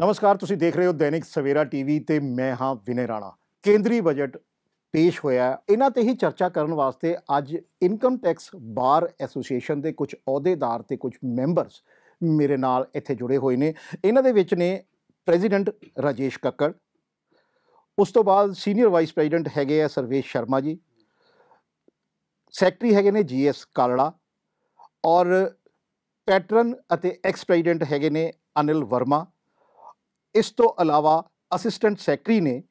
नमस्कार, तुसी देख रहे हो दैनिक सवेरा टीवी ते मैं हाँ विनय राणा। केंद्रीय बजट पेश होया इन्हां ते ही चर्चा करन वास्ते अज इनकम टैक्स बार एसोसीएशन के कुछ अहुदेदार ते कुछ मैंबरस मेरे नाल इत्थे जुड़े हुए ने। इन्हां दे विच ने प्रेजिडेंट राजेश कक्कड़, उस तो बाद सीनियर वाइस प्रेजिडेंट हैगे आ सर्वेश शर्मा जी, सैकटरी हैगे ने GS कालड़ा और पैटरन अते एक्स प्रेजिडेंट हैगे ने अनिल वर्मा। इस तो अलावा असिस्टेंट सैकटरी ने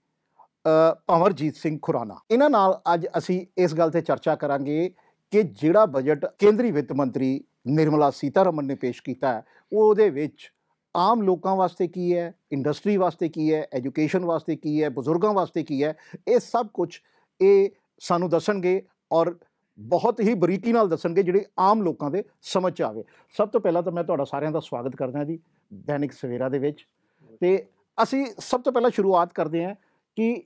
पंवरजीत सिंह खुराना। इन्हां नाल अज असी इस गल ते चर्चा करांगे कि जिहड़ा बजट केंद्रीय वित्त मंत्री निर्मला सीतारमन ने पेश किया है ਉਹਦੇ ਵਿੱਚ आम लोगों वास्ते की है, इंडस्ट्री वास्ते की है, एजुकेशन वास्ते की है, बजुर्गों वास्ते की है, ये सब कुछ ये सानू दसणगे और बहुत ही बरीकी नाल दसणगे ਜਿਹੜੇ आम लोगों के समझ आवे। सब तो पहला तो मैं तुहाडा सारिਆਂ ਦਾ स्वागत करदा जी दैनिक सवेरा ਦੇ ਵਿੱਚ। ਤੇ ਅਸੀਂ ਸਭ ਤੋਂ ਪਹਿਲਾਂ ਸ਼ੁਰੂਆਤ ਕਰਦੇ ਹਾਂ ਕਿ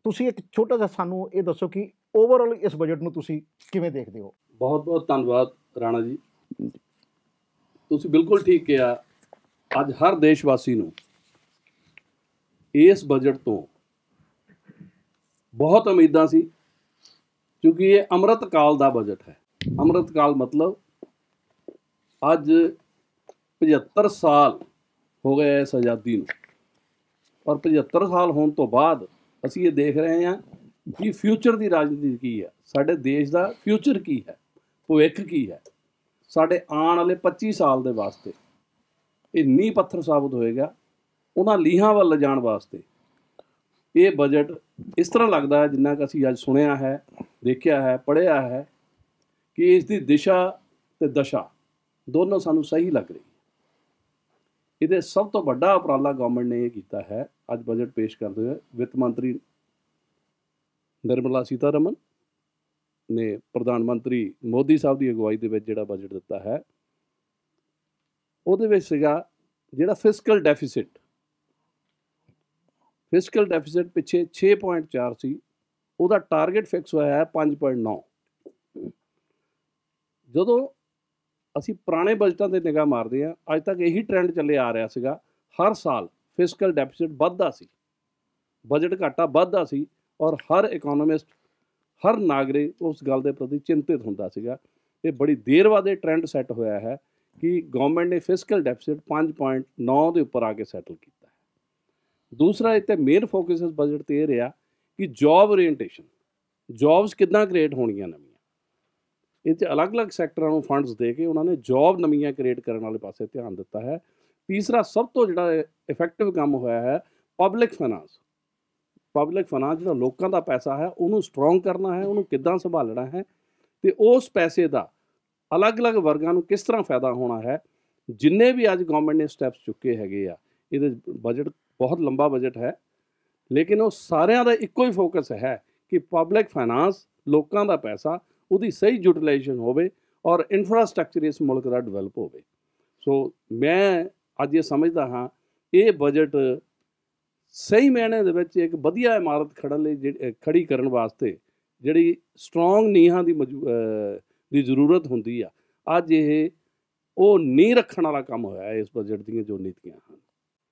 ਤੁਸੀਂ ਇੱਕ ਛੋਟਾ ਜਿਹਾ ਸਾਨੂੰ ਇਹ ਦੱਸੋ ਕਿ ਓਵਰਆਲ ਇਸ ਬਜਟ ਨੂੰ ਤੁਸੀਂ ਕਿਵੇਂ ਦੇਖਦੇ ਹੋ। ਬਹੁਤ ਬਹੁਤ ਧੰਨਵਾਦ ਰਾਣਾ ਜੀ, ਤੁਸੀਂ ਬਿਲਕੁਲ ਠੀਕ ਕਿਹਾ। ਅੱਜ ਹਰ ਦੇਸ਼ ਵਾਸੀ ਨੂੰ ਇਸ ਬਜਟ ਤੋਂ ਬਹੁਤ ਉਮੀਦਾਂ ਸੀ, ਕਿਉਂਕਿ ਇਹ ਅੰਮ੍ਰਿਤ ਕਾਲ ਦਾ ਬਜਟ ਹੈ। ਅੰਮ੍ਰਿਤ ਕਾਲ ਮਤਲਬ ਅੱਜ 75 ਸਾਲ हो गए इस आज़ादी ਨੂੰ, और 75 साल होने तो बाद ਅਸੀਂ ਇਹ ਦੇਖ ਰਹੇ ਹਾਂ ਕਿ ਫਿਊਚਰ ਦੀ ਰਾਜਨੀਤੀ ਕੀ ਹੈ, ਸਾਡੇ ਦੇਸ਼ ਦਾ ਫਿਊਚਰ ਕੀ ਹੈ, ਭਵਿੱਖ ਕੀ ਹੈ। ਸਾਡੇ ਆਉਣ ਵਾਲੇ 25 ਸਾਲ ਦੇ ਵਾਸਤੇ ਇਹ ਨੀਂਹ ਪੱਥਰ ਸਾਬਤ ਹੋਏਗਾ। ਉਹਨਾਂ ਲੀਹਾਂ ਵੱਲ ਲਿਜਾਣ ਵਾਸਤੇ ਇਹ ਬਜਟ ਇਸ ਤਰ੍ਹਾਂ ਲੱਗਦਾ ਹੈ, ਜਿੰਨਾ ਕਿ ਅਸੀਂ ਅੱਜ ਸੁਣਿਆ ਹੈ, ਦੇਖਿਆ ਹੈ, ਪੜ੍ਹਿਆ ਹੈ, ਕਿ ਇਸ ਦੀ ਦਿਸ਼ਾ ਤੇ ਦਸ਼ਾ ਦੋਨੋਂ ਸਾਨੂੰ ਸਹੀ ਲੱਗ ਰਹੀ। ਇਹਦੇ ਸਭ ਤੋਂ ਵੱਡਾ ਉਪਰਾਲਾ ਗਵਰਨਮੈਂਟ ਨੇ ਇਹ ਕੀਤਾ ਹੈ, ਅੱਜ ਬਜਟ ਪੇਸ਼ ਕਰਦੇ ਹੋਏ ਵਿੱਤ ਮੰਤਰੀ ਨਿਰਮਲਾ ਸੀਤਾਰਮਨ ਨੇ ਪ੍ਰਧਾਨ ਮੰਤਰੀ ਮੋਦੀ ਸਾਹਿਬ ਦੀ ਅਗਵਾਈ ਦੇ ਵਿੱਚ ਜਿਹੜਾ ਬਜਟ ਦਿੱਤਾ ਹੈ, ਉਹਦੇ ਵਿੱਚ ਸੀਗਾ ਜਿਹੜਾ ਫਿਸਕਲ ਡੈਫਿਸਿਟ ਪਿੱਛੇ 6.4 ਸੀ, ਉਹਦਾ ਟਾਰਗੇਟ ਫਿਕਸ ਹੋਇਆ ਹੈ 5.9। ਜਦੋਂ ਅਸੀਂ ਪੁਰਾਣੇ ਬਜਟਾਂ 'ਤੇ ਨਿਗਾਹ ਮਾਰਦੇ ਹਾਂ, ਅੱਜ ਤੱਕ ਇਹੀ ਟ੍ਰੈਂਡ ਚੱਲੇ ਆ ਰਿਹਾ ਸੀਗਾ। ਹਰ ਸਾਲ ਫਿਸਕਲ ਡੈਫਿਸਿਟ ਵੱਧਦਾ ਸੀ, ਬਜਟ ਘਾਟਾ ਵੱਧਦਾ ਸੀ, ਔਰ ਹਰ ਇਕੋਨੋਮਿਸਟ, ਹਰ ਨਾਗਰਿਕ ਉਸ ਗੱਲ ਦੇ ਪ੍ਰਤੀ ਚਿੰਤਿਤ ਹੁੰਦਾ ਸੀਗਾ। ਇਹ ਬੜੀ ਦੇਰ ਬਾਅਦ ਇਹ ਟ੍ਰੈਂਡ ਸੈੱਟ ਹੋਇਆ ਹੈ ਕਿ ਗਵਰਨਮੈਂਟ ਨੇ ਫਿਸਕਲ ਡੈਫਿਸਿਟ 5.9 ਦੇ ਉੱਪਰ ਆ ਕੇ ਸੈਟਲ ਕੀਤਾ ਹੈ। ਦੂਸਰਾ ਇੱਥੇ ਮੇਨ ਫੋਕਸ ਇਸ ਬਜਟ 'ਤੇ ਇਹ ਰਿਹਾ ਕਿ ਜੋਬ ਓਰੀਐਂਟੇਸ਼ਨ, ਜੋਬਸ ਕਿੱਦਾਂ ਕ੍ਰੀਏਟ ਹੋਣੀਆਂ ਨਵੀਆਂ। ਇਹ 'ਚ ਅਲੱਗ-ਅਲੱਗ ਸੈਕਟਰਾਂ ਨੂੰ ਫੰਡਸ ਦੇ ਕੇ ਉਹਨਾਂ ਨੇ ਜੋਬ ਨਵੀਆਂ ਕ੍ਰੀਏਟ ਕਰਨ ਵਾਲੇ ਪਾਸੇ ਧਿਆਨ ਦਿੱਤਾ ਹੈ। ਤੀਸਰਾ ਸਭ ਤੋਂ ਜਿਹੜਾ ਇਫੈਕਟਿਵ ਕੰਮ ਹੋਇਆ ਹੈ, ਪਬਲਿਕ ਫਾਈਨਾਂਸ ਜਿਹੜਾ ਲੋਕਾਂ ਦਾ ਪੈਸਾ ਹੈ ਉਹਨੂੰ ਸਟਰੋਂਗ ਕਰਨਾ ਹੈ, ਉਹਨੂੰ ਕਿੱਦਾਂ ਸੰਭਾਲਣਾ ਹੈ, ਅਤੇ ਉਸ ਪੈਸੇ ਦਾ ਅਲੱਗ-ਅਲੱਗ ਵਰਗਾਂ ਨੂੰ ਕਿਸ ਤਰ੍ਹਾਂ ਫਾਇਦਾ ਹੋਣਾ ਹੈ। ਜਿੰਨੇ ਵੀ ਅੱਜ ਗਵਰਨਮੈਂਟ ਨੇ ਸਟੈਪਸ ਚੁੱਕੇ ਹੈਗੇ ਆ, ਇਹਦੇ ਬਜਟ ਬਹੁਤ ਲੰਬਾ ਬਜਟ ਹੈ, ਲੇਕਿਨ ਉਹ ਸਾਰਿਆਂ ਦਾ ਇੱਕੋ ਹੀ ਫੋਕਸ ਹੈ ਕਿ ਪਬਲਿਕ ਫਾਈਨਾਂਸ, ਲੋਕਾਂ ਦਾ ਪੈਸਾ, ਉਹਦੀ ਸਹੀ ਯੂਟੀਲਾਈਜੇਸ਼ਨ ਹੋਵੇ ਔਰ ਇਨਫਰਾਸਟਰਕਚਰ ਇਸ ਮੁਲਕ ਦਾ ਡਿਵੈਲਪ ਹੋਵੇ। ਸੋ ਮੈਂ ਅੱਜ ਇਹ ਸਮਝਦਾ ਹਾਂ ਇਹ ਬਜਟ ਸਹੀ ਮਾਇਨੇ ਦੇ ਵਿੱਚ ਇੱਕ ਵਧੀਆ ਇਮਾਰਤ ਖੜੀ ਕਰਨ ਵਾਸਤੇ ਜਿਹੜੀ ਸਟਰੋਂਗ ਨੀਹਾਂ ਦੀ ਜ਼ਰੂਰਤ ਹੁੰਦੀ ਆ, ਅੱਜ ਇਹ ਉਹ ਨੀਂਹ ਰੱਖਣ ਵਾਲਾ ਕੰਮ ਹੋਇਆ ਇਸ ਬਜਟ ਦੀਆਂ ਜੋ ਨੀਤੀਆਂ ਹਨ।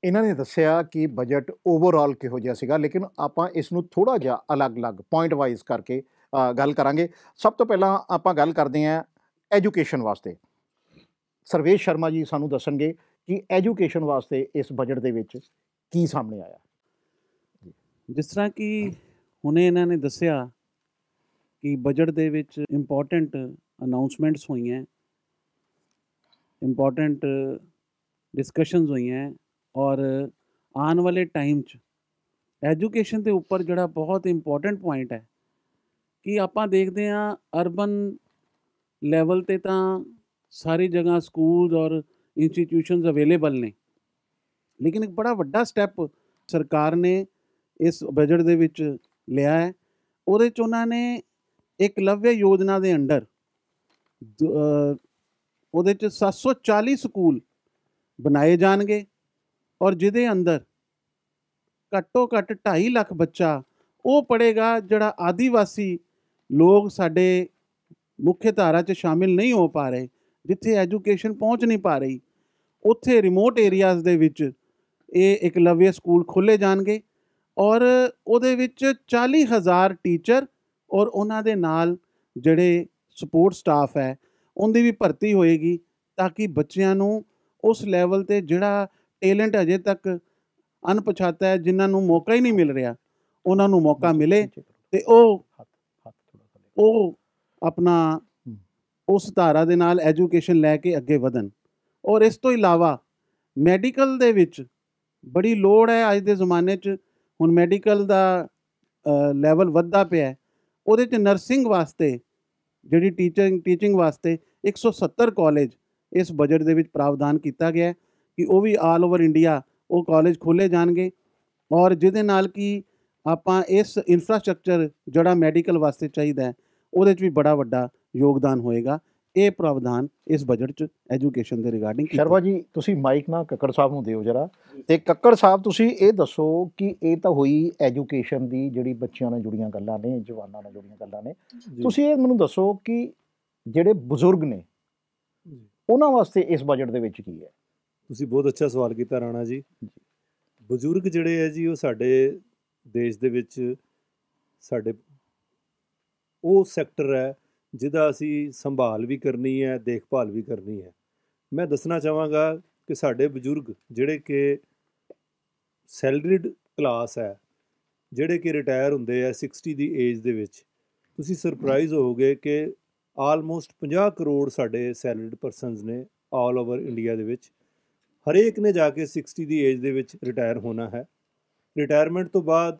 ਇਹਨਾਂ ਨੇ ਦੱਸਿਆ ਕਿ ਬਜਟ ਓਵਰਆਲ ਕਿਹੋ ਜਿਹਾ ਸੀਗਾ, ਲੇਕਿਨ ਆਪਾਂ ਇਸ ਨੂੰ ਥੋੜ੍ਹਾ ਜਿਹਾ ਅਲੱਗ-ਅਲੱਗ ਪੁਆਇੰਟ ਵਾਈਜ਼ ਕਰਕੇ ਗੱਲ ਕਰਾਂਗੇ। ਸਭ ਤੋਂ ਪਹਿਲਾਂ ਆਪਾਂ ਗੱਲ ਕਰਦੇ ਹਾਂ ਐਜੂਕੇਸ਼ਨ ਵਾਸਤੇ। ਸਰਵੇਸ਼ ਸ਼ਰਮਾ ਜੀ ਸਾਨੂੰ ਦੱਸਣਗੇ ਕਿ ਐਜੂਕੇਸ਼ਨ ਵਾਸਤੇ ਇਸ ਬਜਟ ਦੇ ਵਿੱਚ ਕੀ ਸਾਹਮਣੇ ਆਇਆ। ਜਿਸ ਤਰ੍ਹਾਂ ਕਿ ਹੁਣੇ ਇਹਨਾਂ ਨੇ ਦੱਸਿਆ ਕਿ ਬਜਟ ਦੇ ਵਿੱਚ ਇੰਪੋਰਟੈਂਟ ਅਨਾਊਂਸਮੈਂਟਸ ਹੋਈਆਂ, ਇੰਪੋਰਟੈਂਟ ਡਿਸਕਸ਼ਨਸ ਹੋਈਆਂ, ਔਰ ਆਉਣ ਵਾਲੇ ਟਾਈਮ 'ਚ ਐਜੂਕੇਸ਼ਨ ਦੇ ਉੱਪਰ ਜਿਹੜਾ ਬਹੁਤ ਇੰਪੋਰਟੈਂਟ ਪੁਆਇੰਟ ਹੈ ਕਿ ਆਪਾਂ ਦੇਖਦੇ ਹਾਂ ਅਰਬਨ ਲੈਵਲ 'ਤੇ ਤਾਂ ਸਾਰੀ ਜਗ੍ਹਾ ਸਕੂਲਸ ਔਰ ਇੰਸਟੀਟਿਊਸ਼ਨਸ ਅਵੇਲੇਬਲ ਨੇ, ਲੇਕਿਨ ਇੱਕ ਬੜਾ ਵੱਡਾ ਸਟੈਪ ਸਰਕਾਰ ਨੇ ਇਸ ਬਜਟ ਦੇ ਵਿੱਚ ਲਿਆ ਹੈ। ਉਹਦੇ 'ਚ ਉਹਨਾਂ ਨੇ ਏਕਲਵਯ ਯੋਜਨਾ ਦੇ ਅੰਡਰ ਉਹਦੇ 'ਚ 740 ਸਕੂਲ ਬਣਾਏ ਜਾਣਗੇ, ਔਰ ਜਿਹਦੇ ਅੰਦਰ ਘੱਟੋ ਘੱਟ 2.5 ਲੱਖ ਬੱਚਾ ਉਹ ਪੜ੍ਹੇਗਾ ਜਿਹੜਾ ਆਦੀਵਾਸੀ ਲੋਕ ਸਾਡੇ ਮੁੱਖ ਧਾਰਾ 'ਚ ਸ਼ਾਮਿਲ ਨਹੀਂ ਹੋ ਪਾ ਰਹੇ, ਜਿੱਥੇ ਐਜੂਕੇਸ਼ਨ ਪਹੁੰਚ ਨਹੀਂ ਪਾ ਰਹੀ, ਉੱਥੇ ਰਿਮੋਟ ਏਰੀਆਜ਼ ਦੇ ਵਿੱਚ ਇਹ ਇਕਲਵਯ ਸਕੂਲ ਖੋਲ੍ਹੇ ਜਾਣਗੇ ਔਰ ਉਹਦੇ ਵਿੱਚ 40,000 ਟੀਚਰ ਔਰ ਉਹਨਾਂ ਦੇ ਨਾਲ ਜਿਹੜੇ ਸਪੋਰਟ ਸਟਾਫ ਹੈ ਉਹਦੀ ਵੀ ਭਰਤੀ ਹੋਏਗੀ, ਤਾਂ ਕਿ ਬੱਚਿਆਂ ਨੂੰ ਉਸ ਲੈਵਲ 'ਤੇ ਜਿਹੜਾ ਟੈਲੈਂਟ ਅਜੇ ਤੱਕ ਅਣਪਛਾਤਾ ਹੈ, ਜਿਨ੍ਹਾਂ ਨੂੰ ਮੌਕਾ ਹੀ ਨਹੀਂ ਮਿਲ ਰਿਹਾ, ਉਹਨਾਂ ਨੂੰ ਮੌਕਾ ਮਿਲੇ ਅਤੇ ਉਹ ਆਪਣਾ ਉਸ ਧਾਰਾ ਦੇ ਨਾਲ ਐਜੂਕੇਸ਼ਨ ਲੈ ਕੇ ਅੱਗੇ ਵਧਣ। ਔਰ ਇਸ ਤੋਂ ਇਲਾਵਾ ਮੈਡੀਕਲ ਦੇ ਵਿੱਚ ਬੜੀ ਲੋੜ ਹੈ ਅੱਜ ਦੇ ਜ਼ਮਾਨੇ 'ਚ। ਹੁਣ ਮੈਡੀਕਲ ਦਾ ਲੈਵਲ ਵੱਧਦਾ ਪਿਆ, ਉਹਦੇ 'ਚ ਨਰਸਿੰਗ ਵਾਸਤੇ ਜਿਹੜੀ ਟੀਚਿੰਗ ਵਾਸਤੇ 170 ਕਾਲਜ ਇਸ ਬਜਟ ਦੇ ਵਿੱਚ ਪ੍ਰਾਵਧਾਨ ਕੀਤਾ ਗਿਆ ਕਿ ਉਹ ਵੀ ਆਲ ਓਵਰ ਇੰਡੀਆ ਉਹ ਕਾਲਜ ਖੋਲ੍ਹੇ ਜਾਣਗੇ, ਔਰ ਜਿਹਦੇ ਨਾਲ ਕਿ ਆਪਾਂ ਇਸ ਇਨਫਰਾਸਟਰਕਚਰ ਜਿਹੜਾ ਮੈਡੀਕਲ ਵਾਸਤੇ ਚਾਹੀਦਾ ਹੈ ਉਹਦੇ 'ਚ ਵੀ ਬੜਾ ਵੱਡਾ ਯੋਗਦਾਨ ਹੋਏਗਾ। ਇਹ ਪ੍ਰਾਵਧਾਨ ਇਸ ਬਜਟ 'ਚ ਐਜੂਕੇਸ਼ਨ ਦੇ ਰਿਗਾਰਡਿੰਗ। ਸ਼ਰਮਾ ਜੀ ਤੁਸੀਂ ਮਾਈਕ ਨਾ ਕੱਕੜ ਸਾਹਿਬ ਨੂੰ ਦਿਓ ਜਰਾ, ਤੇ ਕੱਕੜ ਸਾਹਿਬ ਤੁਸੀਂ ਇਹ ਦੱਸੋ ਕਿ ਇਹ ਤਾਂ ਹੋਈ ਐਜੂਕੇਸ਼ਨ ਦੀ ਜਿਹੜੀ ਬੱਚਿਆਂ ਨਾਲ ਜੁੜੀਆਂ ਗੱਲਾਂ ਨੇ, ਜਵਾਨਾਂ ਨਾਲ ਜੁੜੀਆਂ ਗੱਲਾਂ ਨੇ, ਤੁਸੀਂ ਇਹ ਮੈਨੂੰ ਦੱਸੋ ਕਿ ਜਿਹੜੇ ਬਜ਼ੁਰਗ ਨੇ ਉਹਨਾਂ ਵਾਸਤੇ ਇਸ ਬਜਟ ਦੇ ਵਿੱਚ ਕੀ ਹੈ? ਤੁਸੀਂ ਬਹੁਤ ਅੱਛਾ ਸਵਾਲ ਕੀਤਾ ਰਾਣਾ ਜੀ। ਬਜ਼ੁਰਗ ਜਿਹੜੇ ਹੈ ਜੀ ਉਹ ਸਾਡੇ ਦੇਸ਼ ਦੇ ਵਿੱਚ ਸਾਡੇ ਉਹ ਸੈਕਟਰ ਹੈ ਜਿਹਦਾ ਅਸੀਂ ਸੰਭਾਲ ਵੀ ਕਰਨੀ ਹੈ, ਦੇਖਭਾਲ ਵੀ ਕਰਨੀ ਹੈ। ਮੈਂ ਦੱਸਣਾ ਚਾਹਾਂਗਾ ਕਿ ਸਾਡੇ ਬਜ਼ੁਰਗ ਜਿਹੜੇ ਕਿ ਸੈਲਰੀਡ ਕਲਾਸ ਹੈ, ਜਿਹੜੇ ਕਿ ਰਿਟਾਇਰ ਹੁੰਦੇ ਆ 60 ਦੀ ਏਜ ਦੇ ਵਿੱਚ, ਤੁਸੀਂ ਸਰਪ੍ਰਾਈਜ਼ ਹੋਵੋਗੇ ਕਿ ਆਲਮੋਸਟ 50 ਕਰੋੜ ਸਾਡੇ ਸੈਲਰੀਡ ਪਰਸਨਸ ਨੇ ਆਲ ਓਵਰ ਇੰਡੀਆ ਦੇ ਵਿੱਚ। ਹਰੇਕ ਨੇ ਜਾ ਕੇ 60 ਦੀ ਏਜ ਦੇ ਵਿੱਚ ਰਿਟਾਇਰ ਹੋਣਾ ਹੈ। ਰਿਟਾਇਰਮੈਂਟ ਤੋਂ ਬਾਅਦ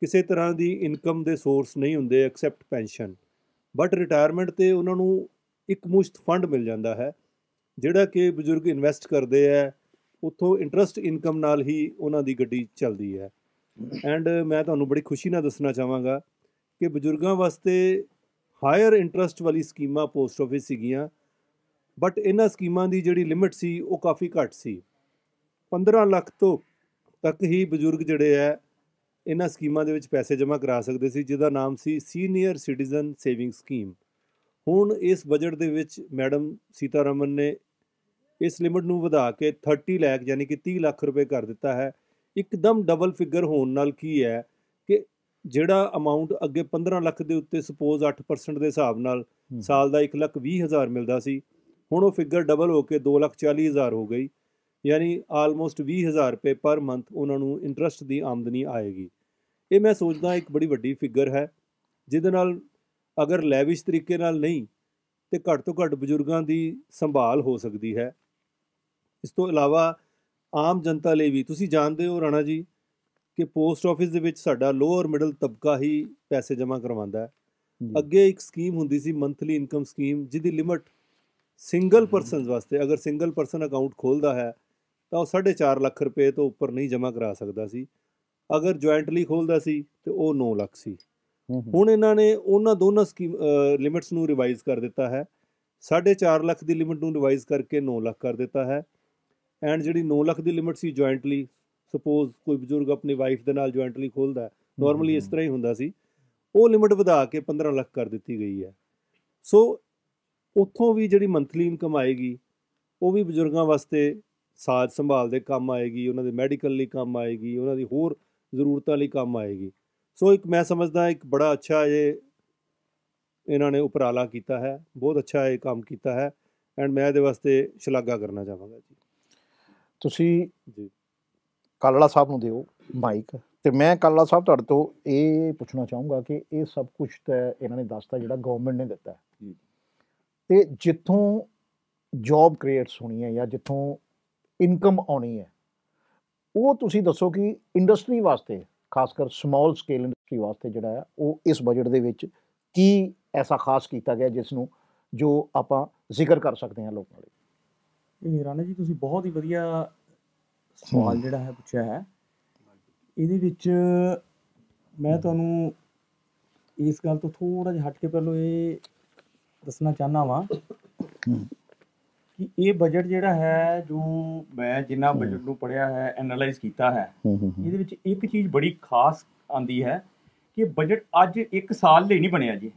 ਕਿਸੇ ਤਰ੍ਹਾਂ ਦੀ ਇਨਕਮ ਦੇ ਸੋਰਸ ਨਹੀਂ ਹੁੰਦੇ ਐਕਸੈਪਟ ਪੈਨਸ਼ਨ, ਬਟ ਰਿਟਾਇਰਮੈਂਟ 'ਤੇ ਉਹਨਾਂ ਨੂੰ ਇੱਕ ਮੁਸ਼ਤ ਫੰਡ ਮਿਲ ਜਾਂਦਾ ਹੈ ਜਿਹੜਾ ਕਿ ਬਜ਼ੁਰਗ ਇਨਵੈਸਟ ਕਰਦੇ ਹੈ, ਉੱਥੋਂ ਇੰਟਰਸਟ ਇਨਕਮ ਨਾਲ ਹੀ ਉਹਨਾਂ ਦੀ ਗੱਡੀ ਚੱਲਦੀ ਹੈ। ਐਂਡ ਮੈਂ ਤੁਹਾਨੂੰ ਬੜੀ ਖੁਸ਼ੀ ਨਾਲ ਦੱਸਣਾ ਚਾਹਾਂਗਾ ਕਿ ਬਜ਼ੁਰਗਾਂ ਵਾਸਤੇ ਹਾਇਰ ਇੰਟਰਸਟ ਵਾਲੀ ਸਕੀਮਾਂ ਪੋਸਟ ਆਫਿਸ ਸੀਗੀਆਂ, ਬਟ ਇਹਨਾਂ ਸਕੀਮਾਂ ਦੀ ਜਿਹੜੀ ਲਿਮਿਟ ਸੀ ਉਹ ਕਾਫੀ ਘੱਟ ਸੀ। 15 ਲੱਖ ਤੋਂ ਤੱਕ ਹੀ ਬਜ਼ੁਰਗ ਜਿਹੜੇ ਹੈ ਇਹਨਾਂ ਸਕੀਮਾਂ ਦੇ ਵਿੱਚ ਪੈਸੇ ਜਮ੍ਹਾਂ ਕਰਾ ਸਕਦੇ ਸੀ, ਜਿਹਦਾ ਨਾਮ ਸੀ ਸੀਨੀਅਰ ਸਿਟੀਜ਼ਨ ਸੇਵਿੰਗ ਸਕੀਮ। ਹੁਣ ਇਸ ਬਜਟ ਦੇ ਵਿੱਚ ਮੈਡਮ ਸੀਤਾਰਮਨ ਨੇ ਇਸ ਲਿਮਿਟ ਨੂੰ ਵਧਾ ਕੇ 30 ਲੱਖ ਯਾਨੀ ਕਿ 30 ਲੱਖ ਰੁਪਏ ਕਰ ਦਿੱਤਾ ਹੈ। ਇੱਕਦਮ ਡਬਲ ਫਿਗਰ ਹੋਣ ਨਾਲ ਕੀ ਹੈ ਕਿ ਜਿਹੜਾ ਅਮਾਊਂਟ ਅੱਗੇ 15 ਲੱਖ ਦੇ ਉੱਤੇ ਸਪੋਜ਼ 8% ਦੇ ਹਿਸਾਬ ਨਾਲ ਸਾਲ ਦਾ 1,20,000 ਮਿਲਦਾ ਸੀ, ਹੁਣ ਉਹ ਫਿਗਰ ਡਬਲ ਹੋ ਕੇ 2,40,000 ਹੋ ਗਈ, ਯਾਨੀ ਆਲਮੋਸਟ 20,000 ਰੁਪਏ ਪਰ ਮੰਥ ਉਹਨਾਂ ਨੂੰ ਇੰਟਰਸਟ ਦੀ ਆਮਦਨੀ ਆਏਗੀ। ਇਹ ਮੈਂ ਸੋਚਦਾ ਇੱਕ ਬੜੀ ਵੱਡੀ ਫਿਗਰ ਹੈ, ਜਿਹਦੇ ਨਾਲ ਅਗਰ ਲੈਵਿਸ਼ ਤਰੀਕੇ ਨਾਲ ਨਹੀਂ ਤੇ ਘੱਟ ਤੋਂ ਘੱਟ ਬਜ਼ੁਰਗਾਂ ਦੀ ਸੰਭਾਲ ਹੋ ਸਕਦੀ ਹੈ। ਇਸ ਤੋਂ ਇਲਾਵਾ ਆਮ ਜਨਤਾ ਲਈ ਵੀ ਤੁਸੀਂ ਜਾਣਦੇ ਹੋ ਰਾਣਾ ਜੀ ਕਿ ਪੋਸਟ ਆਫਿਸ ਦੇ ਵਿੱਚ ਸਾਡਾ ਲੋਅਰ ਮਿਡਲ ਤਬਕਾ ਹੀ ਪੈਸੇ ਜਮ੍ਹਾਂ ਕਰਵਾਉਂਦਾ ਹੈ। ਅੱਗੇ ਇੱਕ ਸਕੀਮ ਹੁੰਦੀ ਸੀ ਮੰਥਲੀ ਇਨਕਮ ਸਕੀਮ, ਜਿਹਦੀ ਲਿਮਟ ਸਿੰਗਲ ਪਰਸਨ ਵਾਸਤੇ, ਅਗਰ ਸਿੰਗਲ ਪਰਸਨ ਅਕਾਊਂਟ ਖੋਲ੍ਹਦਾ ਹੈ ਤਾਂ ਉਹ 4.5 ਲੱਖ ਰੁਪਏ ਤੋਂ ਉੱਪਰ ਨਹੀਂ ਜਮ੍ਹਾਂ ਕਰਾ ਸਕਦਾ ਸੀ। ਅਗਰ ਜੁਆਇੰਟਲੀ ਖੋਲ੍ਹਦਾ ਸੀ ਤੇ ਉਹ 9 ਲੱਖ ਸੀ। ਹੁਣ ਇਹਨਾਂ ਨੇ ਉਹਨਾਂ ਦੋਨਾਂ ਲਿਮਿਟਸ ਨੂੰ ਰਿਵਾਈਜ਼ ਕਰ ਦਿੱਤਾ ਹੈ, 4.5 ਲੱਖ ਦੀ ਲਿਮਿਟ ਨੂੰ ਰਿਵਾਈਜ਼ ਕਰਕੇ 9 ਲੱਖ ਕਰ ਦਿੱਤਾ ਹੈ। ਐਂਡ ਜਿਹੜੀ 9 ਲੱਖ ਦੀ ਲਿਮਿਟ ਸੀ ਜੁਆਇੰਟਲੀ, ਸਪੋਜ਼ ਕੋਈ ਬਜ਼ੁਰਗ ਆਪਣੀ ਵਾਈਫ ਦੇ ਨਾਲ ਜੁਆਇੰਟਲੀ ਖੋਲ੍ਹਦਾ, ਨੋਰਮਲੀ ਇਸ ਤਰ੍ਹਾਂ ਹੀ ਹੁੰਦਾ ਸੀ, ਉਹ ਲਿਮਿਟ ਵਧਾ ਕੇ 15 ਲੱਖ ਕਰ ਦਿੱਤੀ ਗਈ ਹੈ। ਸੋ ਉੱਥੋਂ ਵੀ ਜਿਹੜੀ ਮੰਥਲੀ ਇਨਕਮ ਆਏਗੀ ਉਹ ਵੀ ਬਜ਼ੁਰਗਾਂ ਵਾਸਤੇ ਸਾਜ ਸੰਭਾਲ ਦੇ ਕੰਮ ਆਏਗੀ, ਉਹਨਾਂ ਦੇ ਮੈਡੀਕਲ ਲਈ ਕੰਮ ਆਏਗੀ, ਉਹਨਾਂ ਦੀ ਹੋਰ ਜ਼ਰੂਰਤਾਂ ਲਈ ਕੰਮ ਆਏਗੀ। ਸੋ ਇੱਕ ਮੈਂ ਸਮਝਦਾ ਇੱਕ ਬੜਾ ਅੱਛਾ ਇਹਨਾਂ ਨੇ ਉਪਰਾਲਾ ਕੀਤਾ ਹੈ, ਬਹੁਤ ਅੱਛਾ ਇਹ ਕੰਮ ਕੀਤਾ ਹੈ, ਐਂਡ ਮੈਂ ਇਹਦੇ ਵਾਸਤੇ ਸ਼ਲਾਘਾ ਕਰਨਾ ਚਾਹਾਂਗਾ ਜੀ। ਤੁਸੀਂ ਜੀ ਕਾਲੜਾ ਸਾਹਿਬ ਨੂੰ ਦਿਓ ਮਾਈਕ, ਤੇ ਮੈਂ ਕਾਲੜਾ ਸਾਹਿਬ ਤੁਹਾਡੇ ਤੋਂ ਇਹ ਪੁੱਛਣਾ ਚਾਹੂੰਗਾ ਕਿ ਇਹ ਸਭ ਕੁਝ ਤਾਂ ਇਹਨਾਂ ਨੇ ਦੱਸਤਾ ਜਿਹੜਾ ਗਵਰਨਮੈਂਟ ਨੇ ਦਿੱਤਾ, ਤੇ ਜਿੱਥੋਂ ਜੌਬ ਕ੍ਰੀਏਟਸ ਹੋਣੀ ਹੈ ਜਾਂ ਜਿੱਥੋਂ ਇਨਕਮ ਆਉਣੀ ਹੈ, ਉਹ ਤੁਸੀਂ ਦੱਸੋ ਕਿ ਇੰਡਸਟਰੀ ਵਾਸਤੇ, ਖਾਸ ਕਰ ਸਮਾਲ ਸਕੇਲ ਇੰਡਸਟਰੀ ਵਾਸਤੇ ਜਿਹੜਾ ਹੈ ਉਹ ਇਸ ਬਜਟ ਦੇ ਵਿੱਚ ਕੀ ਐਸਾ ਖਾਸ ਕੀਤਾ ਗਿਆ ਜਿਸ ਨੂੰ ਜੋ ਆਪਾਂ ਜ਼ਿਕਰ ਕਰ ਸਕਦੇ ਹਾਂ ਲੋਕਾਂ ਲਈ? ਇਹ ਰਾਣਾ ਜੀ ਤੁਸੀਂ ਬਹੁਤ ਹੀ ਵਧੀਆ ਸਵਾਲ ਜਿਹੜਾ ਹੈ ਪੁੱਛਿਆ ਹੈ। ਇਹਦੇ ਵਿੱਚ ਮੈਂ ਤੁਹਾਨੂੰ ਇਸ ਗੱਲ ਤੋਂ ਥੋੜ੍ਹਾ ਜਿਹਾ ਹਟ ਕੇ ਪਹਿਲਾਂ ਇਹ ਦੱਸਣਾ ਚਾਹੁੰਦਾ ਵਾਂ ਕਿ ਇਹ ਬਜਟ ਜਿਹੜਾ ਹੈ, ਜੋ ਮੈਂ ਜਿੰਨਾ ਬਜਟ ਨੂੰ ਪੜ੍ਹਿਆ ਹੈ, ਐਨਾਲਾਈਜ਼ ਕੀਤਾ ਹੈ, ਇਹਦੇ ਵਿੱਚ ਇੱਕ ਚੀਜ਼ ਬੜੀ ਖਾਸ ਆਉਂਦੀ ਹੈ ਕਿ ਬਜਟ ਅੱਜ ਇੱਕ ਸਾਲ ਲਈ ਨਹੀਂ ਬਣਿਆ ਜੀ।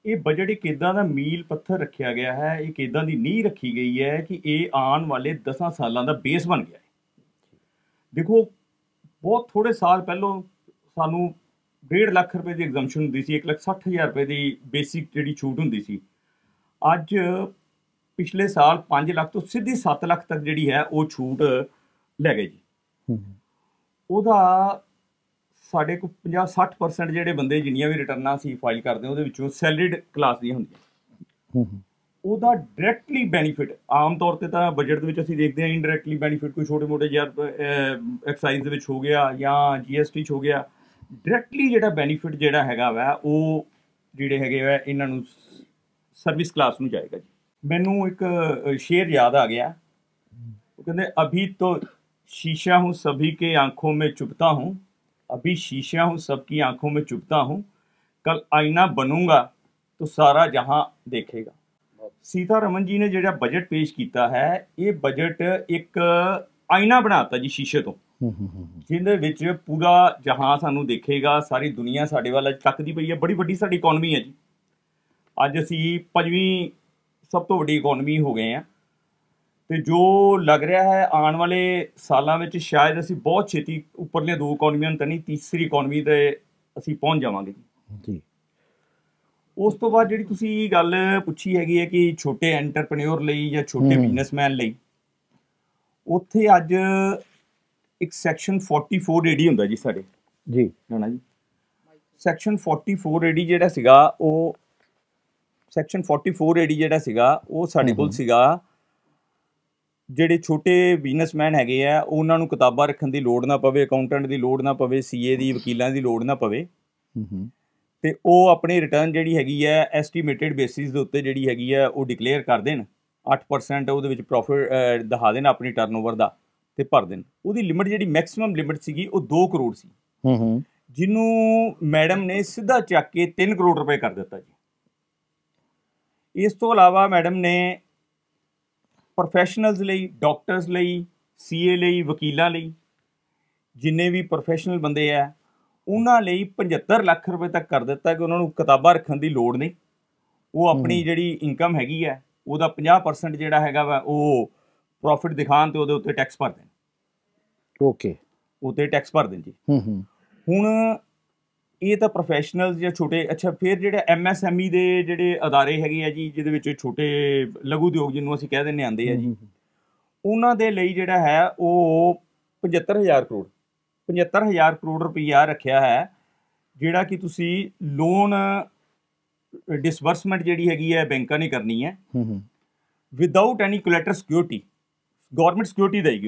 ਇਹ ਬਜਟ ਇੱਕ ਇੱਦਾਂ ਦਾ ਮੀਲ ਪੱਥਰ ਰੱਖਿਆ ਗਿਆ ਹੈ, ਇੱਕ ਇੱਦਾਂ ਦੀ ਨੀਂਹ ਰੱਖੀ ਗਈ ਹੈ ਕਿ ਇਹ ਆਉਣ ਵਾਲੇ 10 ਸਾਲਾਂ ਦਾ ਬੇਸ ਬਣ ਗਿਆ ਹੈ। ਦੇਖੋ ਬਹੁਤ ਥੋੜੇ ਸਾਲ ਪਹਿਲੋਂ ਸਾਨੂੰ 1.5 ਲੱਖ ਰੁਪਏ ਦੀ ਐਗਜ਼ੰਪਸ਼ਨ ਹੁੰਦੀ ਸੀ, 1,60,000 ਰੁਪਏ ਦੀ ਬੇਸਿਕ ਜਿਹੜੀ ਛੂਟ ਹੁੰਦੀ ਸੀ। ਅੱਜ ਪਿਛਲੇ ਸਾਲ 5 ਲੱਖ ਤੋਂ ਸਿੱਧੀ 7 ਲੱਖ ਤੱਕ ਜਿਹੜੀ ਹੈ ਉਹ ਛੂਟ ਲੈ ਗਏ ਜੀ। ਉਹਦਾ ਸਾਡੇ ਕੋਲ 50-60% ਜਿਹੜੇ ਬੰਦੇ ਜਿੰਨੀਆਂ ਵੀ ਰਿਟਰਨਾਂ ਅਸੀਂ ਫਾਈਲ ਕਰਦੇ ਹਾਂ ਉਹਦੇ ਵਿੱਚੋਂ ਸੈਲਰੀਡ ਕਲਾਸ ਦੀਆਂ ਹੁੰਦੀਆਂ। ਉਹਦਾ ਡਾਇਰੈਕਟਲੀ ਬੈਨੀਫਿਟ ਆਮ ਤੌਰ ਤੇ ਤਾਂ ਬਜਟ ਦੇ ਵਿੱਚ ਅਸੀਂ ਦੇਖਦੇ ਹਾਂ ਇਨਡਾਇਰੈਕਟਲੀ ਬੈਨੀਫਿਟ ਕੋਈ ਛੋਟੇ ਮੋਟੇ ਯਾਰ ਐਕਸਾਈਜ਼ ਦੇ ਵਿੱਚ ਹੋ ਗਿਆ ਜਾਂ GST 'ਚ ਹੋ ਗਿਆ। ਡਾਇਰੈਕਟਲੀ ਜਿਹੜਾ ਬੈਨੀਫਿਟ ਜਿਹੜਾ ਹੈਗਾ ਵਾ ਉਹ ਜਿਹੜੇ ਹੈਗੇ ਵਾ ਇਹਨਾਂ ਨੂੰ ਸਰਵਿਸ ਕਲਾਸ ਨੂੰ ਜਾਏਗਾ ਜੀ। ਮੈਨੂੰ ਇੱਕ ਸ਼ੇਰ ਯਾਦ ਆ ਗਿਆ, ਉਹ ਕਹਿੰਦੇ ਅਭੀ तो शीशा हूँ सभी के आंखों में चुभता हूँ, अभी शीशा हूँ सबकी आंखों में चुभता हूँ, कल आईना बनूंगा तो सारा जहां देखेगा। सीतारमन जी ने ਜਿਹੜਾ ਬਜਟ ਪੇਸ਼ ਕੀਤਾ ਹੈ ਇਹ ਬਜਟ ਇੱਕ ਆਈਨਾ ਬਣਾਤਾ ਜੀ ਸ਼ੀਸ਼ੇ ਤੋਂ, ਜਿਹਦੇ ਵਿੱਚ ਪੂਰਾ ਜਹਾਂ ਸਾਨੂੰ ਦੇਖੇਗਾ, ਸਾਰੀ ਦੁਨੀਆ ਸਾਡੇ ਵੱਲ ਤੱਕਦੀ ਪਈ ਹੈ। ਬੜੀ ਵੱਡੀ ਸਾਡੀ ਇਕਨੋਮੀ ਹੈ ਜੀ। ਅੱਜ ਅਸੀਂ 5ਵੀਂ ਸਭ ਤੋਂ ਵੱਡੀ ਇਕਨੋਮੀ ਹੋ ਗਏ ਹਾਂ ਤੇ ਜੋ ਲੱਗ ਰਿਹਾ ਹੈ ਆਉਣ ਵਾਲੇ ਸਾਲਾਂ ਵਿੱਚ ਸ਼ਾਇਦ ਅਸੀਂ ਬਹੁਤ ਛੇਤੀ ਉੱਪਰਲੀਆਂ 2 ਇਕਨੋਮੀਆਂ ਤਾਂ ਨਹੀਂ ਤੀਸਰੀ ਇਕਨੋਮੀ ਤੇ ਅਸੀਂ ਪਹੁੰਚ ਜਾਵਾਂਗੇ ਜੀ। ਉਸ ਤੋਂ ਬਾਅਦ ਜਿਹੜੀ ਤੁਸੀਂ ਗੱਲ ਪੁੱਛੀ ਹੈਗੀ ਹੈ ਕਿ ਛੋਟੇ ਐਂਟਰਪ੍ਰੈਨਿਓਰ ਲਈ ਜਾਂ ਛੋਟੇ ਬਿਜ਼ਨਸਮੈਨ ਲਈ, ਉੱਥੇ ਅੱਜ ਇੱਕ ਸੈਕਸ਼ਨ 44AD ਹੁੰਦਾ ਜੀ ਸਾਡੇ ਜੀ ਹੈ ਨਾ ਜੀ। ਸੈਕਸ਼ਨ 44AD ਜਿਹੜਾ ਸੀਗਾ ਉਹ ਸੈਕਸ਼ਨ 44AD ਜਿਹੜਾ ਸੀਗਾ ਉਹ ਸਾਡੇ ਕੋਲ ਸੀਗਾ ਜਿਹੜੇ ਛੋਟੇ ਬਿਜ਼ਨਸਮੈਨ ਹੈਗੇ ਆ ਉਹਨਾਂ ਨੂੰ ਕਿਤਾਬਾਂ ਰੱਖਣ ਦੀ ਲੋੜ ਨਾ ਪਵੇ, ਅਕਾਊਂਟੈਂਟ ਦੀ ਲੋੜ ਨਾ ਪਵੇ, CA ਦੀ ਵਕੀਲਾਂ ਦੀ ਲੋੜ ਨਾ ਪਵੇ ਤੇ ਉਹ ਆਪਣੀ ਰਿਟਰਨ ਜਿਹੜੀ ਹੈਗੀ ਹੈ ਐਸਟੀਮੇਟਿਡ ਬੇਸਿਸ ਦੇ ਉੱਤੇ ਜਿਹੜੀ ਹੈਗੀ ਹੈ ਉਹ ਡਿਕਲੇਅਰ ਕਰ ਦੇਣ, 8% ਉਹਦੇ ਵਿੱਚ ਪ੍ਰੋਫਿਟ ਦਿਖਾ ਦੇਣ ਆਪਣੀ ਟਰਨਓਵਰ ਦਾ ਤੇ ਭਰ ਦੇਣ। ਉਹਦੀ ਲਿਮਿਟ ਜਿਹੜੀ ਮੈਕਸਿਮਮ ਲਿਮਿਟ ਸੀਗੀ ਉਹ 2 ਕਰੋੜ ਸੀ, ਜਿਹਨੂੰ ਮੈਡਮ ਨੇ ਸਿੱਧਾ ਚੱਕ ਕੇ 3 ਕਰੋੜ ਰੁਪਏ ਕਰ ਦਿੱਤਾ ਜੀ। ਇਸ ਤੋਂ ਇਲਾਵਾ ਮੈਡਮ ਨੇ ਪ੍ਰੋਫੈਸ਼ਨਲਸ ਲਈ, ਡਾਕਟਰਸ ਲਈ, CA ਲਈ, ਵਕੀਲਾਂ ਲਈ, ਜਿੰਨੇ ਵੀ ਪ੍ਰੋਫੈਸ਼ਨਲ ਬੰਦੇ ਆ ਉਹਨਾਂ ਲਈ 75 ਲੱਖ ਰੁਪਏ ਤੱਕ ਕਰ ਦਿੱਤਾ ਕਿ ਉਹਨਾਂ ਨੂੰ ਕਿਤਾਬਾਂ ਰੱਖਣ ਦੀ ਲੋੜ ਨਹੀਂ। ਉਹ ਆਪਣੀ ਜਿਹੜੀ ਇਨਕਮ ਹੈਗੀ ਹੈ ਉਹਦਾ 50% ਜਿਹੜਾ ਹੈਗਾ ਵਾ ਉਹ ਪ੍ਰੋਫਿਟ ਦਿਖਾਉਣ ਤੇ ਉਹਦੇ ਉੱਤੇ ਟੈਕਸ ਭਰ ਦੇਣ। ਓਕੇ, ਉੱਤੇ ਟੈਕਸ ਭਰ ਦੇਣ ਜੀ। ਹੁਣ ਇਹ ਤਾਂ ਪ੍ਰੋਫੈਸ਼ਨਲਸ ਜਾਂ ਛੋਟੇ, ਅੱਛਾ ਫਿਰ ਜਿਹੜੇ MSME ਦੇ ਜਿਹੜੇ ਅਦਾਰੇ ਹੈਗੇ ਆ ਜੀ, ਜਿਹਦੇ ਵਿੱਚ ਛੋਟੇ ਲਘੂ ਉਦਯੋਗ ਜਿਹਨੂੰ ਅਸੀਂ ਕਹਿ ਦਿੰਦੇ ਆਉਂਦੇ ਆ ਜੀ, ਉਹਨਾਂ ਦੇ ਲਈ ਜਿਹੜਾ ਹੈ ਉਹ 75,000 ਕਰੋੜ ਰੁਪਈਆ ਰੱਖਿਆ ਹੈ, ਜਿਹੜਾ ਕਿ ਤੁਸੀਂ ਲੋਨ ਡਿਸਬਰਸਮੈਂਟ ਜਿਹੜੀ ਹੈਗੀ ਹੈ ਬੈਂਕਾਂ ਨੇ ਕਰਨੀ ਹੈ without any collateral security. Government security ਦੇਗੀ,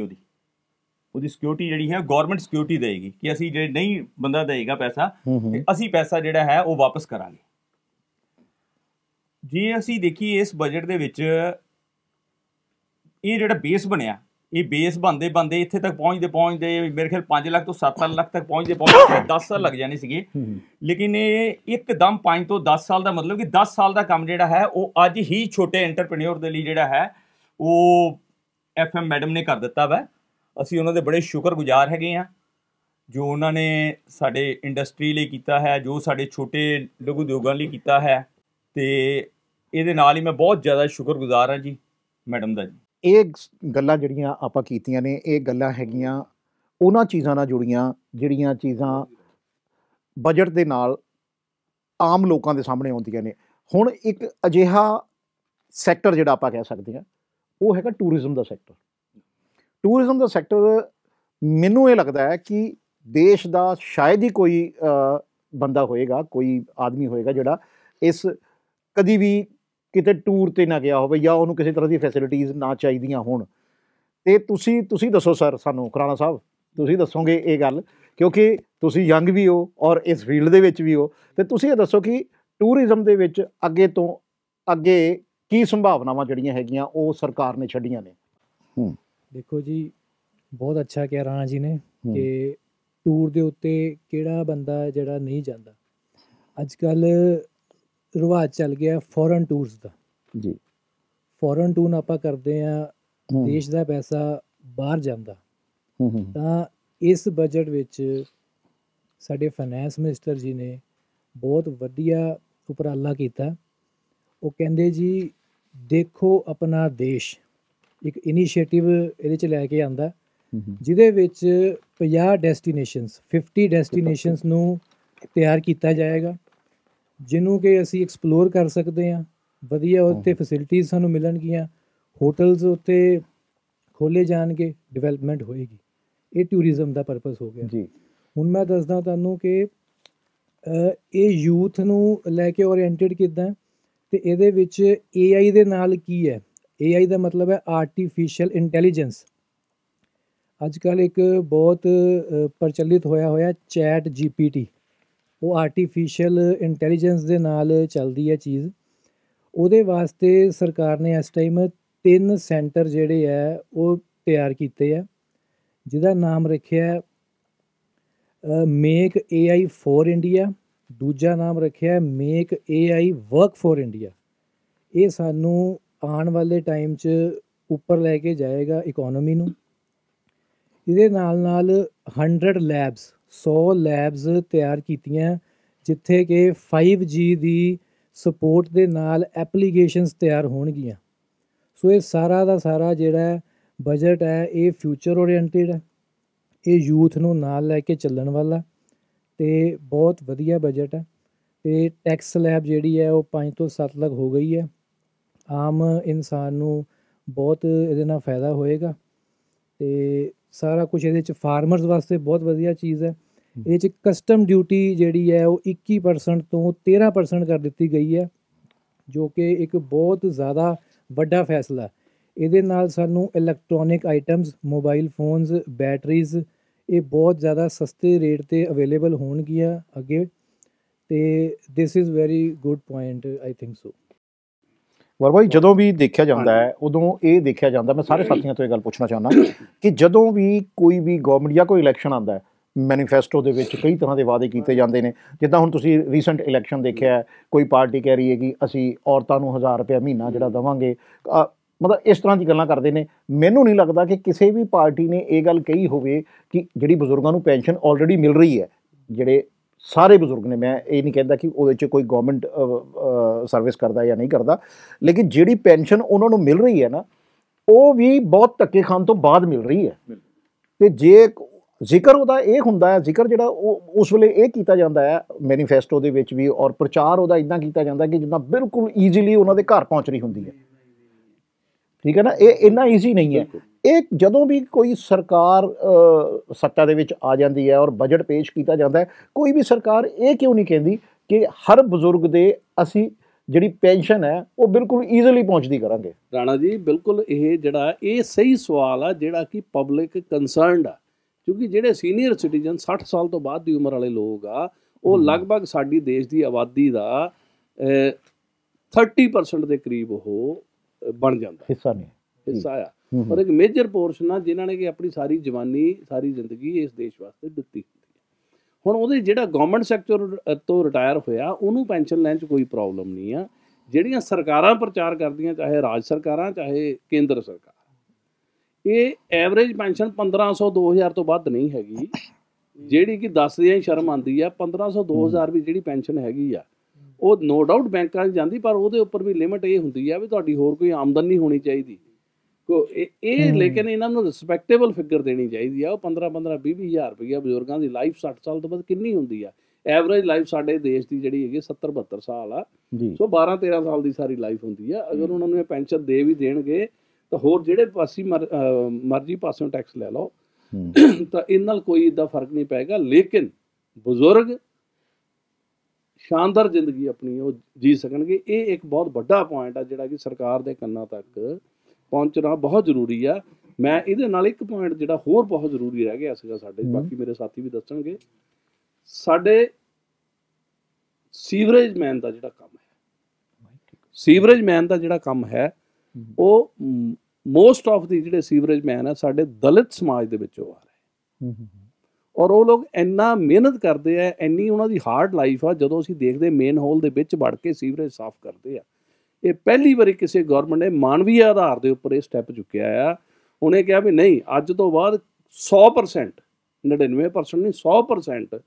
ਉਹਦੀ ਸਿਕਿਉਰਿਟੀ ਜਿਹੜੀ ਹੈ ਗੌਰਮੈਂਟ ਸਿਕਿਉਰਿਟੀ ਦੇਗੀ ਕਿ ਅਸੀਂ ਜੇ ਨਹੀਂ ਬੰਦਾ ਦੇਗਾ ਪੈਸਾ ਤੇ ਅਸੀਂ ਪੈਸਾ ਜਿਹੜਾ ਹੈ ਉਹ ਵਾਪਸ ਕਰਾਂਗੇ। ਜੇ ਅਸੀਂ ਦੇਖੀਏ ਇਸ ਬਜਟ ਦੇ ਵਿੱਚ ਇਹ ਜਿਹੜਾ ਬੇਸ ਬਣਿਆ, ਇਹ ਬੇਸ ਬਣਦੇ ਇੱਥੇ ਤੱਕ ਪਹੁੰਚਦੇ ਮੇਰੇ ਖਿਆਲ 5 ਲੱਖ ਤੋਂ 7 ਲੱਖ ਤੱਕ ਪਹੁੰਚਦੇ 10 ਸਾਲ ਲੱਗ ਜਾਣੇ ਸੀਗੇ, ਲੇਕਿਨ ਇਹ ਇੱਕਦਮ 5 ਤੋਂ 10 ਸਾਲ ਦਾ ਮਤਲਬ ਕਿ 10 ਸਾਲ ਦਾ ਕੰਮ ਜਿਹੜਾ ਹੈ ਉਹ ਅੱਜ ਹੀ ਛੋਟੇ ਐਂਟਰਪ੍ਰੈਨਿਓਰ ਦੇ ਲਈ ਜਿਹੜਾ ਹੈ ਉਹ FM ਮੈਡਮ ਨੇ ਕਰ ਦਿੱਤਾ ਵਾ। ਅਸੀਂ ਉਹਨਾਂ ਦੇ ਬੜੇ ਸ਼ੁਕਰਗੁਜ਼ਾਰ ਹੈਗੇ ਹਾਂ ਜੋ ਉਹਨਾਂ ਨੇ ਸਾਡੇ ਇੰਡਸਟਰੀ ਲਈ ਕੀਤਾ ਹੈ, ਜੋ ਸਾਡੇ ਛੋਟੇ ਲਘੂ ਉਦਯੋਗਾਂ ਲਈ ਕੀਤਾ ਹੈ, ਤੇ ਇਹਦੇ ਨਾਲ ਹੀ ਮੈਂ ਬਹੁਤ ਜ਼ਿਆਦਾ ਸ਼ੁਕਰਗੁਜ਼ਾਰ ਹਾਂ ਜੀ ਮੈਡਮ ਦਾ ਜੀ। ਇਹ ਗੱਲਾਂ ਜਿਹੜੀਆਂ ਆਪਾਂ ਕੀਤੀਆਂ ਨੇ ਇਹ ਗੱਲਾਂ ਹੈਗੀਆਂ ਉਹਨਾਂ ਚੀਜ਼ਾਂ ਨਾਲ ਜੁੜੀਆਂ ਜਿਹੜੀਆਂ ਚੀਜ਼ਾਂ ਬਜਟ ਦੇ ਨਾਲ ਆਮ ਲੋਕਾਂ ਦੇ ਸਾਹਮਣੇ ਆਉਂਦੀਆਂ ਨੇ। ਹੁਣ ਇੱਕ ਅਜਿਹਾ ਸੈਕਟਰ ਜਿਹੜਾ ਆਪਾਂ ਕਹਿ ਸਕਦੇ ਹਾਂ ਉਹ ਹੈਗਾ ਟੂਰਿਜ਼ਮ ਦਾ ਸੈਕਟਰ। ਟੂਰਿਜ਼ਮ ਦਾ ਸੈਕਟਰ ਮੈਨੂੰ ਇਹ ਲੱਗਦਾ ਹੈ ਕਿ ਦੇਸ਼ ਦਾ ਸ਼ਾਇਦ ਹੀ ਕੋਈ ਬੰਦਾ ਹੋਏਗਾ, ਕੋਈ ਆਦਮੀ ਹੋਏਗਾ ਜਿਹੜਾ ਇਸ ਕਦੀ ਵੀ ਕਿਤੇ ਟੂਰ 'ਤੇ ਨਾ ਗਿਆ ਹੋਵੇ ਜਾਂ ਉਹਨੂੰ ਕਿਸੇ ਤਰ੍ਹਾਂ ਦੀ ਫੈਸਿਲਿਟੀਜ਼ ਨਾ ਚਾਹੀਦੀਆਂ ਹੋਣ। ਅਤੇ ਤੁਸੀਂ ਦੱਸੋ ਸਰ, ਸਾਨੂੰ ਖੁਰਾਣਾ ਸਾਹਿਬ ਤੁਸੀਂ ਦੱਸੋਗੇ ਇਹ ਗੱਲ, ਕਿਉਂਕਿ ਤੁਸੀਂ ਯੰਗ ਵੀ ਹੋ ਔਰ ਇਸ ਫੀਲਡ ਦੇ ਵਿੱਚ ਵੀ ਹੋ, ਅਤੇ ਤੁਸੀਂ ਇਹ ਦੱਸੋ ਕਿ ਟੂਰਿਜ਼ਮ ਦੇ ਵਿੱਚ ਅੱਗੇ ਤੋਂ ਅੱਗੇ ਕੀ ਸੰਭਾਵਨਾਵਾਂ ਜਿਹੜੀਆਂ ਹੈਗੀਆਂ ਉਹ ਸਰਕਾਰ ਨੇ ਛੱਡੀਆਂ ਨੇ। ਦੇਖੋ ਜੀ, ਬਹੁਤ ਅੱਛਾ ਕਿਹਾ ਰਾਣਾ ਜੀ ਨੇ ਕਿ ਟੂਰ ਦੇ ਉੱਤੇ ਕਿਹੜਾ ਬੰਦਾ ਜਿਹੜਾ ਨਹੀਂ ਜਾਂਦਾ। ਅੱਜ ਕੱਲ੍ਹ ਰਿਵਾਜ ਚੱਲ ਗਿਆ ਫੋਰਨ ਟੂਰਸ ਦਾ ਜੀ। ਫੋਰਨ ਟੂਰ ਆਪਾਂ ਕਰਦੇ ਹਾਂ, ਦੇਸ਼ ਦਾ ਪੈਸਾ ਬਾਹਰ ਜਾਂਦਾ। ਤਾਂ ਇਸ ਬਜਟ ਵਿੱਚ ਸਾਡੇ ਫਾਈਨੈਂਸ ਮਿਨਿਸਟਰ ਜੀ ਨੇ ਬਹੁਤ ਵਧੀਆ ਉਪਰਾਲਾ ਕੀਤਾ। ਉਹ ਕਹਿੰਦੇ ਜੀ ਦੇਖੋ ਆਪਣਾ ਦੇਸ਼, ਇੱਕ ਇਨੀਸ਼ੀਏਟਿਵ ਇਹਦੇ 'ਚ ਲੈ ਕੇ ਆਂਦਾ ਜਿਹਦੇ ਵਿੱਚ 50 ਡੈਸਟੀਨੇਸ਼ਨਸ 50 ਡੈਸਟੀਨੇਸ਼ਨਸ ਨੂੰ ਤਿਆਰ ਕੀਤਾ ਜਾਏਗਾ, ਜਿਹਨੂੰ ਕਿ ਅਸੀਂ ਐਕਸਪਲੋਰ ਕਰ ਸਕਦੇ ਹਾਂ। ਵਧੀਆ ਉੱਥੇ ਫੈਸਿਲਿਟੀਜ਼ ਸਾਨੂੰ ਮਿਲਣਗੀਆਂ, ਹੋਟਲਸ ਉੱਥੇ ਖੋਲ੍ਹੇ ਜਾਣਗੇ, ਡਿਵੈਲਪਮੈਂਟ ਹੋਏਗੀ। ਇਹ ਟੂਰਿਜ਼ਮ ਦਾ ਪਰਪਸ ਹੋ ਗਿਆ ਜੀ। ਹੁਣ ਮੈਂ ਦੱਸਦਾ ਤੁਹਾਨੂੰ ਕਿ ਇਹ ਯੂਥ ਨੂੰ ਲੈ ਕੇ ਓਰੀਐਂਟਡ ਕਿੱਦਾਂ, ਅਤੇ ਇਹਦੇ ਵਿੱਚ AI ਦੇ ਨਾਲ ਕੀ ਹੈ। AI ਦਾ ਮਤਲਬ ਹੈ ਆਰਟੀਫਿਸ਼ੀਅਲ ਇੰਟੈਲੀਜੈਂਸ। ਅੱਜ ਕੱਲ੍ਹ ਇੱਕ ਬਹੁਤ ਪ੍ਰਚਲਿਤ ਹੋਇਆ ਚੈਟ GPT, ਉਹ ਆਰਟੀਫਿਸ਼ੀਅਲ ਇੰਟੈਲੀਜੈਂਸ ਦੇ ਨਾਲ ਚੱਲਦੀ ਹੈ ਚੀਜ਼। ਉਹਦੇ ਵਾਸਤੇ ਸਰਕਾਰ ਨੇ ਇਸ ਟਾਈਮ 3 ਸੈਂਟਰ ਜਿਹੜੇ ਹੈ ਉਹ ਤਿਆਰ ਕੀਤੇ ਆ, ਜਿਹਦਾ ਨਾਮ ਰੱਖਿਆ ਮੇਕ AI ਫੋਰ ਇੰਡੀਆ, ਦੂਜਾ ਨਾਮ ਰੱਖਿਆ make AI work for India. ਇਹ ਸਾਨੂੰ ਆਉਣ ਵਾਲੇ ਟਾਈਮ 'ਚ ਉੱਪਰ ਲੈ ਕੇ ਜਾਏਗਾ ਇਕੋਨਮੀ ਨੂੰ। ਇਹਦੇ ਨਾਲ 100 ਲੈਬਸ 100 ਲੈਬਸ ਤਿਆਰ ਕੀਤੀਆਂ, ਜਿੱਥੇ ਕਿ 5G ਦੀ ਸਪੋਰਟ ਦੇ ਨਾਲ ਐਪਲੀਕੇਸ਼ਨਸ ਤਿਆਰ ਹੋਣਗੀਆਂ। ਸੋ ਇਹ ਸਾਰਾ ਦਾ ਸਾਰਾ ਜਿਹੜਾ ਬਜਟ ਹੈ ਇਹ ਫਿਊਚਰ ਓਰੀਐਂਟਡ ਹੈ, ਇਹ ਯੂਥ ਨੂੰ ਨਾਲ ਲੈ ਕੇ ਚੱਲਣ ਵਾਲਾ, ਅਤੇ ਬਹੁਤ ਵਧੀਆ ਬਜਟ ਹੈ। ਅਤੇ ਟੈਕਸ ਸਲੈਬ ਜਿਹੜੀ ਹੈ ਉਹ 5 ਤੋਂ 7 ਲੱਖ ਹੋ ਗਈ ਹੈ। ਆਮ ਇਨਸਾਨ ਨੂੰ ਬਹੁਤ ਇਹਦੇ ਨਾਲ ਫਾਇਦਾ ਹੋਏਗਾ, ਅਤੇ ਸਾਰਾ ਕੁਛ ਇਹਦੇ 'ਚ ਫਾਰਮਰਸ ਵਾਸਤੇ ਬਹੁਤ ਵਧੀਆ ਚੀਜ਼ ਹੈ। ਇਹ 'ਚ ਕਸਟਮ ਡਿਊਟੀ ਜਿਹੜੀ ਹੈ ਉਹ 21% ਤੋਂ 13% ਕਰ ਦਿੱਤੀ ਗਈ ਹੈ, ਜੋ ਕਿ ਇੱਕ ਬਹੁਤ ਜ਼ਿਆਦਾ ਵੱਡਾ ਫੈਸਲਾ। ਇਹਦੇ ਨਾਲ ਸਾਨੂੰ electronic items, mobile phones, batteries ਇਹ ਬਹੁਤ ਜ਼ਿਆਦਾ ਸਸਤੇ ਰੇਟ 'ਤੇ ਅਵੇਲੇਬਲ ਹੋਣਗੀਆਂ ਅੱਗੇ, ਅਤੇ this is very good point I think so. Verma ji, ਜਦੋਂ ਵੀ ਦੇਖਿਆ ਜਾਂਦਾ ਹੈ ਉਦੋਂ ਇਹ ਦੇਖਿਆ ਜਾਂਦਾ, ਮੈਂ ਸਾਰੇ ਸਾਥੀਆਂ ਤੋਂ ਇਹ ਗੱਲ ਪੁੱਛਣਾ ਚਾਹੁੰਦਾ ਕਿ ਜਦੋਂ ਵੀ ਕੋਈ ਗਵਰਨਮੈਂਟ ਜਾਂ ਕੋਈ ਇਲੈਕਸ਼ਨ ਆਉਂਦਾ ਹੈ, ਮੈਨੀਫੈਸਟੋ ਦੇ ਵਿੱਚ ਕਈ ਤਰ੍ਹਾਂ ਦੇ ਵਾਅਦੇ ਕੀਤੇ ਜਾਂਦੇ ਨੇ। ਜਿੱਦਾਂ ਹੁਣ ਤੁਸੀਂ ਰੀਸੈਂਟ ਇਲੈਕਸ਼ਨ ਦੇਖਿਆ, ਕੋਈ ਪਾਰਟੀ ਕਹਿ ਰਹੀ ਹੈ ਕਿ ਅਸੀਂ ਔਰਤਾਂ ਨੂੰ 1000 ਰੁਪਇਆ ਮਹੀਨਾ ਜਿਹੜਾ ਦੇਵਾਂਗੇ, ਮਤਲਬ ਇਸ ਤਰ੍ਹਾਂ ਦੀ ਗੱਲਾਂ ਕਰਦੇ ਨੇ। ਮੈਨੂੰ ਨਹੀਂ ਲੱਗਦਾ ਕਿ ਕਿਸੇ ਵੀ ਪਾਰਟੀ ਨੇ ਇਹ ਗੱਲ ਕਹੀ ਹੋਵੇ ਕਿ ਜਿਹੜੀ ਬਜ਼ੁਰਗਾਂ ਨੂੰ ਪੈਨਸ਼ਨ ਆਲਰੇਡੀ ਮਿਲ ਰਹੀ ਹੈ, ਜਿਹੜੇ ਸਾਰੇ ਬਜ਼ੁਰਗ ਨੇ, ਮੈਂ ਇਹ ਨਹੀਂ ਕਹਿੰਦਾ ਕਿ ਉਹਦੇ 'ਚ ਕੋਈ ਗਵਰਨਮੈਂਟ ਸਰਵਿਸ ਕਰਦਾ ਜਾਂ ਨਹੀਂ ਕਰਦਾ, ਲੇਕਿਨ ਜਿਹੜੀ ਪੈਨਸ਼ਨ ਉਹਨਾਂ ਨੂੰ ਮਿਲ ਰਹੀ ਹੈ ਨਾ, ਉਹ ਵੀ ਬਹੁਤ ਧੱਕੇ ਖਾਣ ਤੋਂ ਬਾਅਦ ਮਿਲ ਰਹੀ ਹੈ। ਅਤੇ ਜੇ ਜ਼ਿਕਰ ਉਹਦਾ ਇਹ ਹੁੰਦਾ ਹੈ, ਜ਼ਿਕਰ ਜਿਹੜਾ ਉਹ ਉਸ ਵੇਲੇ ਇਹ ਕੀਤਾ ਜਾਂਦਾ ਹੈ ਮੈਨੀਫੈਸਟੋ ਦੇ ਵਿੱਚ ਵੀ, ਔਰ ਪ੍ਰਚਾਰ ਉਹਦਾ ਇੱਦਾਂ ਕੀਤਾ ਜਾਂਦਾ ਕਿ ਜਿੱਦਾਂ ਬਿਲਕੁਲ ਈਜ਼ੀਲੀ ਉਹਨਾਂ ਦੇ ਘਰ ਪਹੁੰਚ ਰਹੀ ਹੁੰਦੀ ਹੈ। ਠੀਕ ਹੈ ਨਾ, ਇਹ ਇੰਨਾ ਈਜ਼ੀ ਨਹੀਂ ਹੈ। ਇਹ ਜਦੋਂ ਵੀ ਕੋਈ ਸਰਕਾਰ ਸੱਤਾ ਦੇ ਵਿੱਚ ਆ ਜਾਂਦੀ ਹੈ ਔਰ ਬਜਟ ਪੇਸ਼ ਕੀਤਾ ਜਾਂਦਾ ਹੈ, ਕੋਈ ਵੀ ਸਰਕਾਰ ਇਹ ਕਿਉਂ ਨਹੀਂ ਕਹਿੰਦੀ ਕਿ ਹਰ ਬਜ਼ੁਰਗ ਦੇ ਅਸੀਂ ਜਿਹੜੀ ਪੈਨਸ਼ਨ ਹੈ ਉਹ ਬਿਲਕੁਲ ਈਜ਼ੀਲੀ ਪਹੁੰਚਦੀ ਕਰਾਂਗੇ। ਰਾਣਾ ਜੀ, ਬਿਲਕੁਲ ਇਹ ਜਿਹੜਾ ਇਹ ਸਹੀ ਸਵਾਲ ਆ ਜਿਹੜਾ ਕਿ ਪਬਲਿਕ ਕੰਸਰਨਡ ਆ, ਕਿਉਂਕਿ ਜਿਹੜੇ ਸੀਨੀਅਰ ਸਿਟੀਜ਼ਨ 60 ਸਾਲ ਤੋਂ ਬਾਅਦ ਦੀ ਉਮਰ ਵਾਲੇ ਲੋਕ ਆ, ਉਹ ਲਗਭਗ ਸਾਡੀ ਦੇਸ਼ ਦੀ ਆਬਾਦੀ ਦਾ 30% ਦੇ ਕਰੀਬ ਉਹ ਬਣ ਜਾਂਦਾ ਹਿੱਸਾ ਆ, ਪਰ ਇੱਕ ਮੇਜਰ ਪੋਰਸ਼ਨ ਆ ਜਿਨ੍ਹਾਂ ਨੇ ਕਿ ਆਪਣੀ ਸਾਰੀ ਜਵਾਨੀ, ਸਾਰੀ ਜ਼ਿੰਦਗੀ ਇਸ ਦੇਸ਼ ਵਾਸਤੇ ਦਿੱਤੀ ਹੁੰਦੀ ਹੈ। ਹੁਣ ਉਹਦੇ ਜਿਹੜਾ ਗਵਰਨਮੈਂਟ ਸੈਕਟਰ ਤੋਂ ਰਿਟਾਇਰ ਹੋਇਆ ਉਹਨੂੰ ਪੈਨਸ਼ਨ ਲੈਣ 'ਚ ਕੋਈ ਪ੍ਰੋਬਲਮ ਨਹੀਂ ਆ। ਜਿਹੜੀਆਂ ਸਰਕਾਰਾਂ ਪ੍ਰਚਾਰ ਕਰਦੀਆਂ, ਚਾਹੇ ਰਾਜ ਸਰਕਾਰਾਂ ਚਾਹੇ ਕੇਂਦਰ ਸਰਕਾਰ, ਇਹ ਐਵਰੇਜ ਪੈਨਸ਼ਨ 1500 2000 ਤੋਂ ਵੱਧ ਨਹੀਂ ਹੈਗੀ, ਜਿਹੜੀ ਕਿ ਦੱਸਦਿਆਂ ਹੀ ਸ਼ਰਮ ਆਉਂਦੀ ਆ। 1500 2000 ਵੀ ਜਿਹੜੀ ਪੈਨਸ਼ਨ ਹੈਗੀ ਆ ਉਹ ਨੋ ਡਾਊਟ ਬੈਂਕਾਂ 'ਚ ਜਾਂਦੀ, ਪਰ ਉਹਦੇ ਉੱਪਰ ਵੀ ਲਿਮਿਟ ਇਹ ਹੁੰਦੀ ਆ ਵੀ ਤੁਹਾਡੀ ਹੋਰ ਕੋਈ ਆਮਦਨ ਨਹੀਂ ਹੋਣੀ ਚਾਹੀਦੀ। ਲੇਕਿਨ ਇਹਨਾਂ ਨੂੰ ਰਿਸਪੈਕਟੇਬਲ ਫਿਗਰ ਦੇਣੀ ਚਾਹੀਦੀ ਆ। ਉਹ 15-15 20-20 ਰੁਪਈਆ ਬਜ਼ੁਰਗਾਂ ਦੀ ਲਾਈਫ 60 ਸਾਲ ਤੋਂ ਬਾਅਦ ਕਿੰਨੀ ਹੁੰਦੀ ਆ? ਐਵਰੇਜ ਲਾਈਫ ਸਾਡੇ ਦੇਸ਼ ਦੀ ਜਿਹੜੀ ਹੈਗੀ 70-72 ਸਾਲ ਆ, ਸੋ 12-13 ਸਾਲ ਦੀ ਸਾਰੀ ਲਾਈਫ ਹੁੰਦੀ ਆ। ਅਗਰ ਉਹਨਾਂ ਨੂੰ ਇਹ ਪੈਨਸ਼ਨ ਦੇ ਵੀ ਦੇਣਗੇ ਤਾਂ ਹੋਰ ਜਿਹੜੇ ਪਾਸੇ ਮਰਜ਼ੀ ਪਾਸਿਓਂ ਟੈਕਸ ਲੈ ਲਓ ਤਾਂ ਇਹਨਾਂ ਨਾਲ ਕੋਈ ਇੱਦਾਂ ਫਰਕ ਨਹੀਂ ਪਏਗਾ। ਲੇਕਿਨ ਬਜ਼ੁਰਗ ਸ਼ਾਨਦਾਰ ਜ਼ਿੰਦਗੀ ਆਪਣੀ ਉਹ ਜੀ ਸਕਣਗੇ। ਇਹ ਇੱਕ ਬਹੁਤ ਵੱਡਾ ਪੁਆਇੰਟ ਆ ਜਿਹੜਾ ਕਿ ਸਰਕਾਰ ਦੇ ਕੰਨਾਂ ਤੱਕ ਪਹੁੰਚਣਾ ਬਹੁਤ ਜ਼ਰੂਰੀ ਆ। ਮੈਂ ਇਹਦੇ ਨਾਲ ਇੱਕ ਪੁਆਇੰਟ ਜਿਹੜਾ ਹੋਰ ਬਹੁਤ ਜ਼ਰੂਰੀ ਰਹਿ ਗਿਆ ਸੀਗਾ ਸਾਡੇ, ਬਾਕੀ ਮੇਰੇ ਸਾਥੀ ਵੀ ਦੱਸਣਗੇ, ਸਾਡੇ ਸੀਵਰੇਜ ਮੈਨ ਦਾ ਜਿਹੜਾ ਕੰਮ ਹੈ, ਸੀਵਰੇਜ ਮੈਨ ਦਾ ਜਿਹੜਾ ਕੰਮ ਹੈ ਉਹ ਮੋਸਟ ਆਫ ਦੀ ਜਿਹੜੇ ਸੀਵਰੇਜ ਮੈਨ ਹੈ ਸਾਡੇ ਦਲਿਤ ਸਮਾਜ ਦੇ ਵਿੱਚੋਂ ਆ ਰਹੇ, ਔਰ ਉਹ ਲੋਕ ਇੰਨਾ ਮਿਹਨਤ ਕਰਦੇ ਆ, ਇੰਨੀ ਉਹਨਾਂ ਦੀ ਹਾਰਡ ਲਾਈਫ ਆ। ਜਦੋਂ ਅਸੀਂ ਦੇਖਦੇ ਮੇਨ ਹੋਲ ਦੇ ਵਿੱਚ ਵੜ ਕੇ ਸੀਵਰੇਜ ਸਾਫ਼ ਕਰਦੇ ਆ, ਇਹ ਪਹਿਲੀ ਵਾਰੀ ਕਿਸੇ ਗੌਰਮੈਂਟ ਨੇ ਮਾਨਵੀ ਆਧਾਰ ਦੇ ਉੱਪਰ ਇਹ ਸਟੈਪ ਚੁੱਕਿਆ ਆ। ਉਹਨੇ ਕਿਹਾ ਵੀ ਨਹੀਂ, ਅੱਜ ਤੋਂ ਬਾਅਦ 100%, 99% ਨਹੀਂ 100%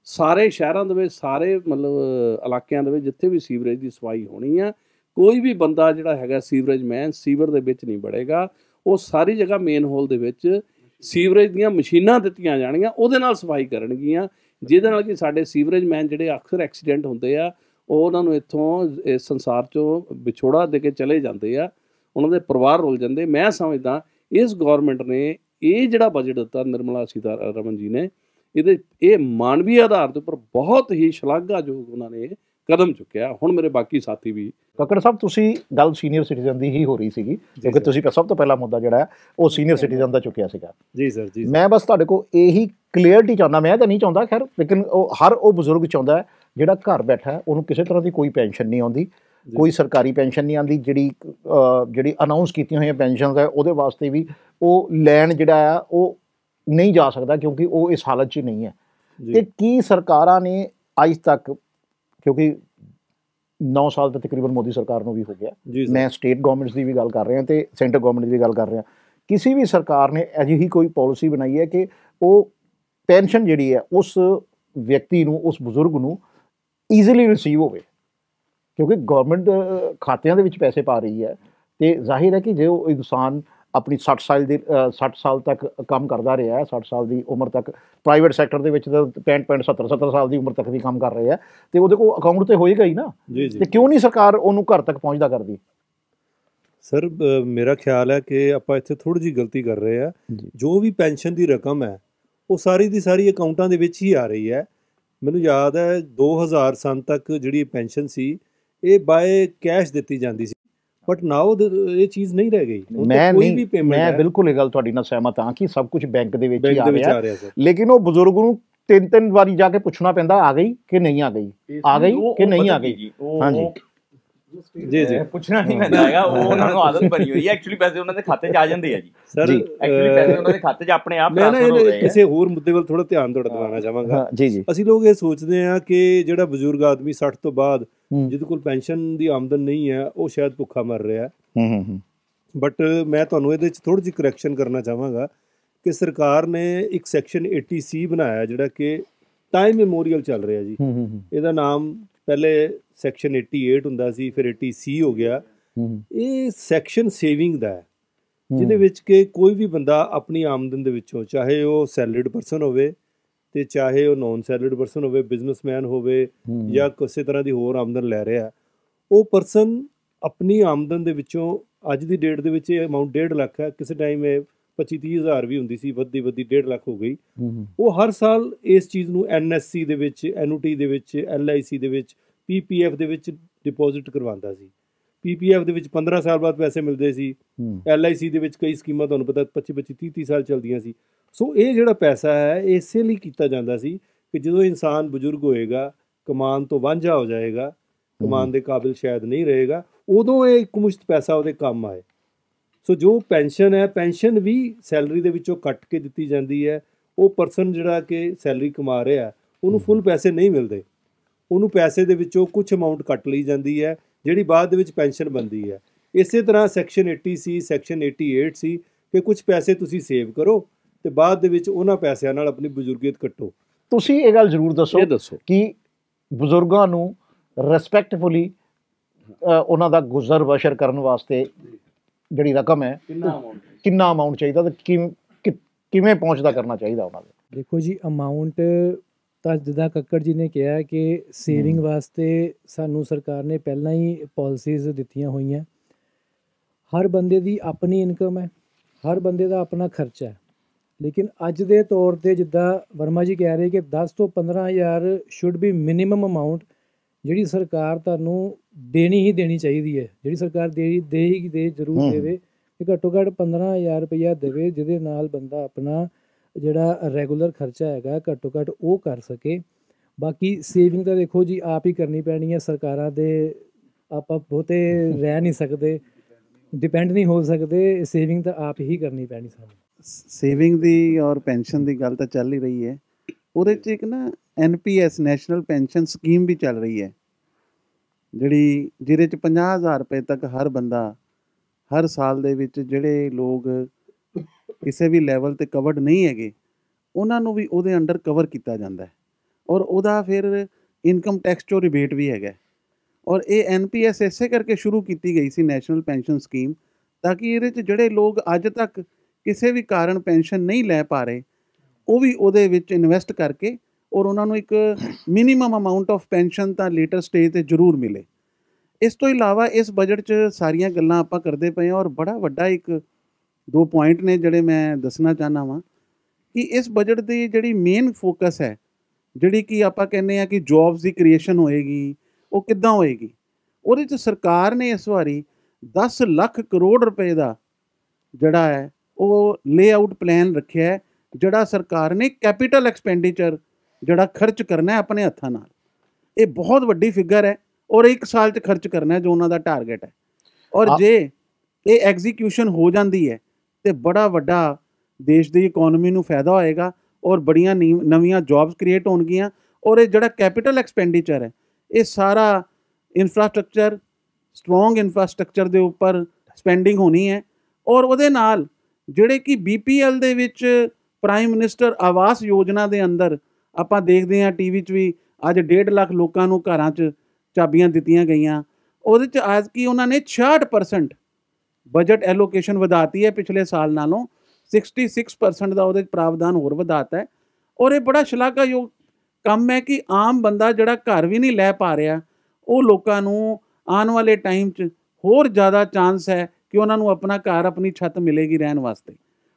ਸਾਰੇ ਸ਼ਹਿਰਾਂ ਦੇ ਵਿੱਚ, ਸਾਰੇ ਮਤਲਬ ਇਲਾਕਿਆਂ ਦੇ ਵਿੱਚ ਜਿੱਥੇ ਵੀ ਸੀਵਰੇਜ ਦੀ ਸਫਾਈ ਹੋਣੀ ਆ, ਕੋਈ ਵੀ ਬੰਦਾ ਜਿਹੜਾ ਹੈਗਾ ਸੀਵਰੇਜ ਮੈਨ ਸੀਵਰ ਦੇ ਵਿੱਚ ਨਹੀਂ ਵੜੇਗਾ। ਉਹ ਸਾਰੀ ਜਗ੍ਹਾ ਮੇਨ ਹੋਲ ਦੇ ਵਿੱਚ ਸੀਵਰੇਜ ਦੀਆਂ ਮਸ਼ੀਨਾਂ ਦਿੱਤੀਆਂ ਜਾਣਗੀਆਂ, ਉਹਦੇ ਨਾਲ ਸਫਾਈ ਕਰਨਗੀਆਂ, ਜਿਹਦੇ ਨਾਲ ਕਿ ਸਾਡੇ ਸੀਵਰੇਜ ਮੈਨ ਜਿਹੜੇ ਅਕਸਰ ਐਕਸੀਡੈਂਟ ਹੁੰਦੇ ਆ, ਉਹ ਉਹਨਾਂ ਨੂੰ ਇੱਥੋਂ ਇਸ ਸੰਸਾਰ 'ਚੋਂ ਵਿਛੋੜਾ ਦੇ ਕੇ ਚਲੇ ਜਾਂਦੇ ਆ, ਉਹਨਾਂ ਦੇ ਪਰਿਵਾਰ ਰੁਲ ਜਾਂਦੇ। ਮੈਂ ਸਮਝਦਾ ਇਸ ਗੌਰਮੈਂਟ ਨੇ ਇਹ ਜਿਹੜਾ ਬਜਟ ਦਿੱਤਾ ਨਿਰਮਲਾ ਸੀਤਾਰਮਨ ਜੀ ਨੇ, ਇਹ ਮਾਨਵੀ ਆਧਾਰ ਦੇ ਉੱਪਰ ਬਹੁਤ ਹੀ ਸ਼ਲਾਘਾਯੋਗ ਉਹਨਾਂ ਨੇ ਕਦਮ ਚੁੱਕਿਆ। ਹੁਣ ਮੇਰੇ ਬਾਕੀ ਸਾਥੀ ਵੀ ਕੱਕੜ ਸਾਹਿਬ, ਤੁਸੀਂ ਗੱਲ ਸੀਨੀਅਰ ਸਿਟੀਜ਼ਨ ਦੀ ਹੀ ਹੋ ਰਹੀ ਸੀਗੀ, ਕਿਉਂਕਿ ਤੁਸੀਂ ਸਭ ਤੋਂ ਪਹਿਲਾ ਮੁੱਦਾ ਜਿਹੜਾ ਹੈ ਉਹ ਸੀਨੀਅਰ ਸਿਟੀਜ਼ਨ ਦਾ ਚੁੱਕਿਆ ਸੀਗਾ। ਜੀ ਸਰ ਜੀ। ਮੈਂ ਬਸ ਤੁਹਾਡੇ ਕੋਲ ਇਹੀ ਕਲੀਅਰਟੀ ਚਾਹੁੰਦਾ, ਮੈਂ ਤਾਂ ਨਹੀਂ ਚਾਹੁੰਦਾ ਖੈਰ, ਲੇਕਿਨ ਉਹ ਬਜ਼ੁਰਗ ਚਾਹੁੰਦਾ ਹੈ ਜਿਹੜਾ ਘਰ ਬੈਠਾ ਹੈ, ਉਹਨੂੰ ਕਿਸੇ ਤਰ੍ਹਾਂ ਦੀ ਕੋਈ ਪੈਨਸ਼ਨ ਨਹੀਂ ਆਉਂਦੀ, ਕੋਈ ਸਰਕਾਰੀ ਪੈਨਸ਼ਨ ਨਹੀਂ ਆਉਂਦੀ, ਜਿਹੜੀ ਅਨਾਊਂਸ ਕੀਤੀਆਂ ਹੋਈਆਂ ਪੈਨਸ਼ਨ ਹੈ ਉਹਦੇ ਵਾਸਤੇ ਵੀ ਉਹ ਲੈਣ ਜਿਹੜਾ ਆ ਉਹ ਨਹੀਂ ਜਾ ਸਕਦਾ, ਕਿਉਂਕਿ ਉਹ ਇਸ ਹਾਲਤ 'ਚ ਨਹੀਂ ਹੈ। ਤੇ ਕੀ ਸਰਕਾਰਾਂ ਨੇ ਅੱਜ ਤੱਕ, ਕਿਉਂਕਿ 9 ਸਾਲ ਤਾਂ ਤਕਰੀਬਨ ਮੋਦੀ ਸਰਕਾਰ ਨੂੰ ਵੀ ਹੋ ਗਿਆ, ਮੈਂ ਸਟੇਟ ਗਵਰਨਮੈਂਟਸ ਦੀ ਵੀ ਗੱਲ ਕਰ ਰਿਹਾ ਤੇ ਸੈਂਟਰ ਗਵਰਨਮੈਂਟ ਦੀ ਵੀ ਗੱਲ ਕਰ ਰਿਹਾ, ਕਿਸੇ ਵੀ ਸਰਕਾਰ ਨੇ ਅਜਿਹੀ ਕੋਈ ਪਾਲਿਸੀ ਬਣਾਈ ਹੈ ਕਿ ਉਹ ਪੈਨਸ਼ਨ ਜਿਹੜੀ ਹੈ ਉਸ ਵਿਅਕਤੀ ਨੂੰ, ਉਸ ਬਜ਼ੁਰਗ ਨੂੰ ਈਜ਼ੀਲੀ ਰਿਸੀਵ ਹੋਵੇ? ਕਿਉਂਕਿ ਗਵਰਨਮੈਂਟ ਖਾਤਿਆਂ ਦੇ ਵਿੱਚ ਪੈਸੇ ਪਾ ਰਹੀ ਹੈ ਤੇ ਜ਼ਾਹਿਰ ਹੈ ਕਿ ਜੇ ਉਹ ਇਨਸਾਨ ਆਪਣੀ 60 ਸਾਲ ਤੱਕ ਕੰਮ ਕਰਦਾ ਰਿਹਾ ਹੈ, 60 ਸਾਲ ਦੀ ਉਮਰ ਤੱਕ ਪ੍ਰਾਈਵੇਟ ਸੈਕਟਰ ਦੇ ਵਿੱਚ ਤਾਂ 65 ਸਾਲ ਦੀ ਉਮਰ ਤੱਕ ਵੀ ਕੰਮ ਕਰ ਰਹੇ ਆ, ਤੇ ਉਹਦੇ ਕੋਲ ਅਕਾਊਂਟ ਤੇ ਹੋਏਗਾ ਹੀ ਨਾ। ਤੇ ਕਿਉਂ ਨਹੀਂ ਸਰਕਾਰ ਉਹਨੂੰ ਘਰ ਤੱਕ ਪਹੁੰਚਦਾ ਕਰਦੀ? ਸਰ ਮੇਰਾ ਖਿਆਲ ਹੈ ਕਿ ਆਪਾਂ ਇੱਥੇ ਥੋੜ੍ਹੀ ਜਿਹੀ ਗਲਤੀ ਕਰ ਰਹੇ ਆ। ਜੋ ਵੀ ਪੈਨਸ਼ਨ ਦੀ ਰਕਮ ਹੈ ਉਹ ਸਾਰੀ ਦੀ ਸਾਰੀ ਅਕਾਊਂਟਾਂ ਦੇ ਵਿੱਚ ਹੀ ਆ ਰਹੀ ਹੈ। ਮੈਨੂੰ ਯਾਦ ਹੈ 2000 ਸੰਨ ਤੱਕ ਜਿਹੜੀ ਪੈਨਸ਼ਨ ਸੀ ਇਹ ਬਾਏ ਕੈਸ਼ ਦਿੱਤੀ ਜਾਂਦੀ ਸੀ, ਬਟ ਨਾਓ ਇਹ ਚੀਜ਼ ਨਹੀਂ ਰਹਿ ਗਈ। ਮੈਂ ਬਿਲਕੁਲ ਇਹ ਗੱਲ ਤੁਹਾਡੀ ਨਾਲ ਸਹਿਮਤ ਹਾਂ ਕਿ ਸਭ ਕੁਝ ਬੈਂਕ ਦੇ ਵਿੱਚ ਹੀ ਆ ਰਿਹਾ, ਲੇਕਿਨ ਉਹ ਬਜ਼ੁਰਗ ਨੂੰ 3 ਵਾਰੀ ਜਾ ਕੇ ਪੁੱਛਣਾ ਪੈਂਦਾ, ਆ ਗਈ ਕਿ ਨਹੀਂ ਆ ਗਈ, ਆ ਗਈ ਕਿ ਨਹੀਂ ਆ ਗਈ। ਹਾਂਜੀ ਜੀ ਪੁੱਛਣਾ ਨਹੀਂ ਪੈਂਦਾ ਹੈਗਾ, ਉਹ ਉਹਨਾਂ ਨੂੰ ਆਦਤ ਬਣੀ ਹੋਈ ਹੈ। ਐਕਚੁਅਲੀ ਪੈਸੇ ਉਹਨਾਂ ਦੇ ਖਾਤੇ 'ਚ ਆ ਜਾਂਦੇ ਆ ਜੀ ਸਰ, ਐਕਚੁਅਲੀ ਪੈਸੇ ਉਹਨਾਂ ਦੇ ਖਾਤੇ 'ਚ ਆਪਣੇ ਆਪ ਟ੍ਰਾਂਸਫਰ ਹੋ ਰਹੇ ਆ। ਕਿਸੇ ਹੋਰ ਮੁੱਦੇ ਵੱਲ ਥੋੜਾ ਧਿਆਨ ਦਿਵਾਉਣਾ ਚਾਹਾਂਗਾ। ਅਸੀਂ ਲੋਕ ਇਹ ਸੋਚਦੇ ਹਾਂ ਕਿ ਜਿਹੜਾ ਬਜ਼ੁਰਗ ਆਦਮੀ 60 ਤੋਂ ਬਾਅਦ ਜਿਹਦੇ ਕੋਲ ਪੈਨਸ਼ਨ ਦੀ ਆਮਦਨ ਨਹੀਂ ਹੈ ਉਹ ਸ਼ਾਇਦ ਭੁੱਖਾ ਮਰ ਰਿਹਾ, ਬਟ ਮੈਂ ਤੁਹਾਨੂੰ ਇਹਦੇ 'ਚ ਥੋੜ੍ਹੀ ਜਿਹੀ ਕਰੈਕਸ਼ਨ ਕਰਨਾ ਚਾਹਾਂਗਾ ਕਿ ਸਰਕਾਰ ਨੇ ਇੱਕ ਸੈਕਸ਼ਨ 80C ਬਣਾਇਆ ਜਿਹੜਾ ਕਿ ਟਾਈਮ ਮੈਮੋਰੀਅਲ ਚੱਲ ਰਿਹਾ ਜੀ। ਇਹਦਾ ਨਾਮ ਪਹਿਲੇ ਸੈਕਸ਼ਨ 88 ਹੁੰਦਾ ਸੀ, ਫਿਰ 80C ਹੋ ਗਿਆ। ਇਹ ਸੈਕਸ਼ਨ ਸੇਵਿੰਗ ਦਾ ਹੈ, ਜਿਹਦੇ ਵਿੱਚ ਕਿ ਕੋਈ ਵੀ ਬੰਦਾ ਆਪਣੀ ਆਮਦਨ ਦੇ ਵਿੱਚੋਂ, ਚਾਹੇ ਉਹ ਸੈਲਰੀਡ ਪਰਸਨ ਹੋਵੇ ਤੇ ਚਾਹੇ ਉਹ ਨੌਨ ਸੈਲਰੀਡ ਪਰਸਨ ਹੋਵੇ, ਬਿਜ਼ਨਸਮੈਨ ਹੋਵੇ ਜਾਂ ਕਿਸੇ ਤਰ੍ਹਾਂ ਦੀ ਹੋਰ ਆਮਦਨ ਲੈ ਰਿਹਾ, ਉਹ ਪਰਸਨ ਆਪਣੀ ਆਮਦਨ ਦੇ ਵਿੱਚੋਂ, ਅੱਜ ਦੀ ਡੇਟ ਦੇ ਵਿੱਚ ਇਹ ਅਮਾਊਂਟ 1.5 ਲੱਖ ਹੈ, ਕਿਸੇ ਟਾਈਮ ਇਹ 25-30 ਹਜ਼ਾਰ ਵੀ ਹੁੰਦੀ ਸੀ, ਵੱਧਦੀ 1.5 ਲੱਖ ਹੋ ਗਈ। ਉਹ ਹਰ ਸਾਲ ਇਸ ਚੀਜ਼ ਨੂੰ NSC ਦੇ ਵਿੱਚ, NUT ਦੇ ਵਿੱਚ, LIC ਦੇ ਵਿੱਚ, PPF ਦੇ ਵਿੱਚ ਡਿਪੋਜ਼ਿਟ ਕਰਵਾਉਂਦਾ ਸੀ। PPF ਦੇ ਵਿੱਚ 15 ਸਾਲ ਬਾਅਦ ਪੈਸੇ ਮਿਲਦੇ ਸੀ, LIC ਦੇ ਵਿੱਚ ਕਈ ਸਕੀਮਾਂ ਤੁਹਾਨੂੰ ਪਤਾ 25-25, 30-30 ਸਾਲ ਚੱਲਦੀਆਂ ਸੀ। ਸੋ ਇਹ ਜਿਹੜਾ ਪੈਸਾ ਹੈ ਇਸੇ ਲਈ ਕੀਤਾ ਜਾਂਦਾ ਸੀ ਕਿ ਜਦੋਂ ਇਨਸਾਨ ਬਜ਼ੁਰਗ ਹੋਏਗਾ, ਕਮਾਉਣ ਤੋਂ ਵਾਂਝਾ ਹੋ ਜਾਏਗਾ, ਕਮਾਉਣ ਦੇ ਕਾਬਿਲ ਸ਼ਾਇਦ ਨਹੀਂ ਰਹੇਗਾ, ਉਦੋਂ ਇਹ ਇੱਕਮੁਸ਼ਤ ਪੈਸਾ ਉਹਦੇ ਕੰਮ ਆਏ। ਸੋ ਜੋ ਪੈਨਸ਼ਨ ਹੈ, ਪੈਨਸ਼ਨ ਵੀ ਸੈਲਰੀ ਦੇ ਵਿੱਚੋਂ ਕੱਟ ਕੇ ਦਿੱਤੀ ਜਾਂਦੀ ਹੈ। ਉਹ ਪਰਸਨ ਜਿਹੜਾ ਕਿ ਸੈਲਰੀ ਕਮਾ ਰਿਹਾ ਉਹਨੂੰ ਫੁੱਲ ਪੈਸੇ ਨਹੀਂ ਮਿਲਦੇ, ਉਹਨੂੰ ਪੈਸੇ ਦੇ ਵਿੱਚੋਂ ਕੁਝ ਅਮਾਊਂਟ ਕੱਟ ਲਈ ਜਾਂਦੀ ਹੈ ਜਿਹੜੀ ਬਾਅਦ ਦੇ ਵਿੱਚ ਪੈਨਸ਼ਨ ਬਣਦੀ ਹੈ। ਇਸੇ ਤਰ੍ਹਾਂ ਸੈਕਸ਼ਨ 80C, ਸੈਕਸ਼ਨ 88 ਸੀ ਕਿ ਕੁਝ ਪੈਸੇ ਤੁਸੀਂ ਸੇਵ ਕਰੋ ਤੇ ਬਾਅਦ ਦੇ ਵਿੱਚ ਉਹਨਾਂ ਪੈਸਿਆਂ ਨਾਲ ਆਪਣੀ ਬਜ਼ੁਰਗੀਅਤ ਕੱਟੋ। ਤੁਸੀਂ ਇਹ ਗੱਲ ਜ਼ਰੂਰ ਦੱਸੋ ਕਿ ਬਜ਼ੁਰਗਾਂ ਨੂੰ ਰਿਸਪੈਕਟਫੁਲੀ ਉਹਨਾਂ ਦਾ ਗੁਜ਼ਰ ਬਸ਼ਰ ਕਰਨ ਵਾਸਤੇ ਜਿਹੜੀ ਰਕਮ ਹੈ ਕਿੰਨਾ ਅਮਾਊਂਟ ਚਾਹੀਦਾ ਤੇ ਕਿਵੇਂ ਪਹੁੰਚਦਾ ਕਰਨਾ ਚਾਹੀਦਾ ਉਹਨਾਂ ਦੇ? ਦੇਖੋ ਜੀ, ਅਮਾਊਂਟ ਤਾਂ ਜਿੱਦਾਂ ਕੱਕੜ ਜੀ ਨੇ ਕਿਹਾ ਕਿ ਸੇਵਿੰਗ ਵਾਸਤੇ ਸਾਨੂੰ ਸਰਕਾਰ ਨੇ ਪਹਿਲਾਂ ਹੀ ਪਾਲਿਸੀਜ਼ ਦਿੱਤੀਆਂ ਹੋਈਆਂ। ਹਰ ਬੰਦੇ ਦੀ ਆਪਣੀ ਇਨਕਮ ਹੈ, ਹਰ ਬੰਦੇ ਦਾ ਆਪਣਾ ਖਰਚਾ ਹੈ, ਲੇਕਿਨ ਅੱਜ ਦੇ ਤੌਰ 'ਤੇ ਜਿੱਦਾਂ ਵਰਮਾ ਜੀ ਕਹਿ ਰਹੇ ਕਿ 10 ਤੋਂ 15,000 ਸ਼ੁੱਡ ਬੀ ਮਿਨੀਮਮ ਅਮਾਊਂਟ ਜਿਹੜੀ ਸਰਕਾਰ ਤੁਹਾਨੂੰ ਦੇਣੀ ਹੀ ਦੇਣੀ ਚਾਹੀਦੀ ਹੈ। ਜਿਹੜੀ ਸਰਕਾਰ ਦੇ ਜ਼ਰੂਰ ਦੇਵੇ ਕਿ ਘੱਟੋ ਘੱਟ 15,000 ਰੁਪਈਆ ਦੇਵੇ, ਜਿਹਦੇ ਨਾਲ ਬੰਦਾ ਆਪਣਾ ਜਿਹੜਾ ਰੈਗੂਲਰ ਖਰਚਾ ਹੈਗਾ ਘੱਟੋ ਘੱਟ ਉਹ ਕਰ ਸਕੇ। ਬਾਕੀ ਸੇਵਿੰਗ ਤਾਂ ਦੇਖੋ ਜੀ ਆਪ ਹੀ ਕਰਨੀ ਪੈਣੀ ਹੈ, ਸਰਕਾਰਾਂ ਦੇ ਆਪਾਂ ਬਹੁਤੇ ਰਹਿ ਨਹੀਂ ਸਕਦੇ, ਡਿਪੈਂਡ ਨਹੀਂ ਹੋ ਸਕਦੇ, ਸੇਵਿੰਗ ਤਾਂ ਆਪ ਹੀ ਕਰਨੀ ਪੈਣੀ ਸਾਨੂੰ। ਸੇਵਿੰਗ ਦੀ ਔਰ ਪੈਨਸ਼ਨ ਦੀ ਗੱਲ ਤਾਂ ਚੱਲ ਹੀ ਰਹੀ ਹੈ, ਉਹਦੇ 'ਚ ਇੱਕ ਨਾ NPS ਨੈਸ਼ਨਲ ਪੈਨਸ਼ਨ ਸਕੀਮ ਵੀ ਚੱਲ ਰਹੀ ਹੈ, ਜਿਹਦੇ 'ਚ 50,000 ਰੁਪਏ ਤੱਕ ਹਰ ਬੰਦਾ ਹਰ ਸਾਲ ਦੇ ਵਿੱਚ, ਜਿਹੜੇ ਲੋਕ ਕਿਸੇ ਵੀ ਲੈਵਲ 'ਤੇ ਕਵਰਡ ਨਹੀਂ ਹੈਗੇ ਉਹਨਾਂ ਨੂੰ ਵੀ ਉਹਦੇ ਅੰਡਰ ਕਵਰ ਕੀਤਾ ਜਾਂਦਾ ਹੈ, ਔਰ ਉਹਦਾ ਫਿਰ ਇਨਕਮ ਟੈਕਸ 'ਚੋਂ ਰਿਬੇਟ ਵੀ ਹੈਗਾ। ਔਰ ਇਹ NPS ਇਸੇ ਕਰਕੇ ਸ਼ੁਰੂ ਕੀਤੀ ਗਈ ਸੀ, ਨੈਸ਼ਨਲ ਪੈਨਸ਼ਨ ਸਕੀਮ, ਤਾਂ ਕਿ ਇਹਦੇ 'ਚ ਜਿਹੜੇ ਲੋਕ ਅੱਜ ਤੱਕ ਕਿਸੇ ਵੀ ਕਾਰਨ ਪੈਨਸ਼ਨ ਨਹੀਂ ਲੈ ਪਾ ਰਹੇ, ਉਹ ਵੀ ਉਹਦੇ ਵਿੱਚ ਇਨਵੈਸਟ ਕਰਕੇ ਔਰ ਉਹਨਾਂ ਨੂੰ ਇੱਕ ਮਿਨੀਮਮ ਅਮਾਊਂਟ ਆਫ ਪੈਨਸ਼ਨ ਤਾਂ ਲੇਟਰ ਸਟੇਜ 'ਤੇ ਜ਼ਰੂਰ ਮਿਲੇ। ਇਸ ਤੋਂ ਇਲਾਵਾ ਇਸ ਬਜਟ 'ਚ ਸਾਰੀਆਂ ਗੱਲਾਂ ਆਪਾਂ ਕਰਦੇ ਪਏ ਹਾਂ, ਔਰ ਬੜਾ ਵੱਡਾ ਇੱਕ 2 ਪੁਆਇੰਟ ਨੇ ਜਿਹੜੇ ਮੈਂ ਦੱਸਣਾ ਚਾਹੁੰਦਾ ਵਾਂ ਕਿ ਇਸ ਬਜਟ ਦੀ ਜਿਹੜੀ ਮੇਨ ਫੋਕਸ ਹੈ, ਜਿਹੜੀ ਕਿ ਆਪਾਂ ਕਹਿੰਦੇ ਹਾਂ ਕਿ ਜੌਬਸ ਦੀ ਕ੍ਰੀਏਸ਼ਨ ਹੋਏਗੀ, ਉਹ ਕਿੱਦਾਂ ਹੋਏਗੀ। ਉਹਦੇ 'ਚ ਸਰਕਾਰ ਨੇ ਇਸ ਵਾਰੀ 10 ਲੱਖ ਕਰੋੜ ਰੁਪਏ ਦਾ ਜਿਹੜਾ ਹੈ ਉਹ ਲੇਆਊਟ ਪਲਾਨ ਰੱਖਿਆ ਹੈ, ਜਿਹੜਾ ਸਰਕਾਰ ਨੇ ਕੈਪੀਟਲ ਐਕਸਪੈਂਡੀਚਰ ਜਿਹੜਾ ਖਰਚ ਕਰਨਾ ਹੈ ਆਪਣੇ ਹੱਥਾਂ ਨਾਲ। ਇਹ ਬਹੁਤ ਵੱਡੀ ਫਿਗਰ ਹੈ ਔਰ 1 ਸਾਲ 'ਚ ਖਰਚ ਕਰਨਾ ਹੈ ਜੋ ਉਹਨਾਂ ਦਾ ਟਾਰਗੇਟ ਹੈ। ਔਰ ਜੇ ਇਹ ਐਗਜ਼ੀਕਿਊਸ਼ਨ ਹੋ ਜਾਂਦੀ ਹੈ ਤੇ ਬੜਾ ਵੱਡਾ ਦੇਸ਼ ਦੀ ਇਕੋਨਮੀ ਨੂੰ ਫਾਇਦਾ ਹੋਏਗਾ ਔਰ ਬੜੀਆਂ ਨਵੀਆਂ ਜੌਬਸ ਕ੍ਰੀਏਟ ਹੋਣਗੀਆਂ। ਔਰ ਇਹ ਜਿਹੜਾ ਕੈਪੀਟਲ ਐਕਸਪੈਂਡੀਚਰ ਹੈ, ਇਹ ਸਾਰਾ ਇਨਫਰਾਸਟਰਕਚਰ, ਸਟਰੋਂਗ ਇਨਫਰਾਸਟਰਕਚਰ ਦੇ ਉੱਪਰ ਸਪੈਂਡਿੰਗ ਹੋਣੀ ਹੈ। ਔਰ ਉਹਦੇ ਨਾਲ ਜਿਹੜੇ ਕਿ BPL ਦੇ ਵਿੱਚ ਪ੍ਰਾਈਮ ਮਿਨਿਸਟਰ ਆਵਾਸ ਯੋਜਨਾ ਦੇ ਅੰਦਰ ਆਪਾਂ ਦੇਖਦੇ ਹਾਂ TV 'ਚ ਵੀ ਅੱਜ 1.5 ਲੱਖ ਲੋਕਾਂ ਨੂੰ ਘਰਾਂ 'ਚ ਚਾਬੀਆਂ ਦਿੱਤੀਆਂ ਗਈਆਂ। ਉਹਦੇ 'ਚ ਅੱਜ ਕੀ ਉਹਨਾਂ ਨੇ 66% ਬਜਟ ਐਲੋਕੇਸ਼ਨ ਵਧਾਤੀ ਹੈ ਪਿਛਲੇ ਸਾਲ ਨਾਲੋਂ, 66% ਦਾ ਉਹਦੇ 'ਚ ਪ੍ਰਾਵਧਾਨ ਹੋਰ ਵਧਾਤਾ ਹੈ। ਔਰ ਇਹ ਬੜਾ ਸ਼ਲਾਘਾਯੋਗ ਕੰਮ ਹੈ ਕਿ ਆਮ ਬੰਦਾ ਜਿਹੜਾ ਘਰ ਵੀ ਨਹੀਂ ਲੈ ਪਾ ਰਿਹਾ, ਉਹ ਲੋਕਾਂ ਨੂੰ ਆਉਣ ਵਾਲੇ ਟਾਈਮ 'ਚ ਹੋਰ ਜ਼ਿਆਦਾ ਚਾਂਸ ਹੈ ਕਿ ਉਹਨਾਂ ਨੂੰ ਆਪਣਾ ਘਰ, ਆਪਣੀ ਛੱਤ ਮਿਲੇਗੀ ਰਹਿਣ ਵਾਸਤੇ।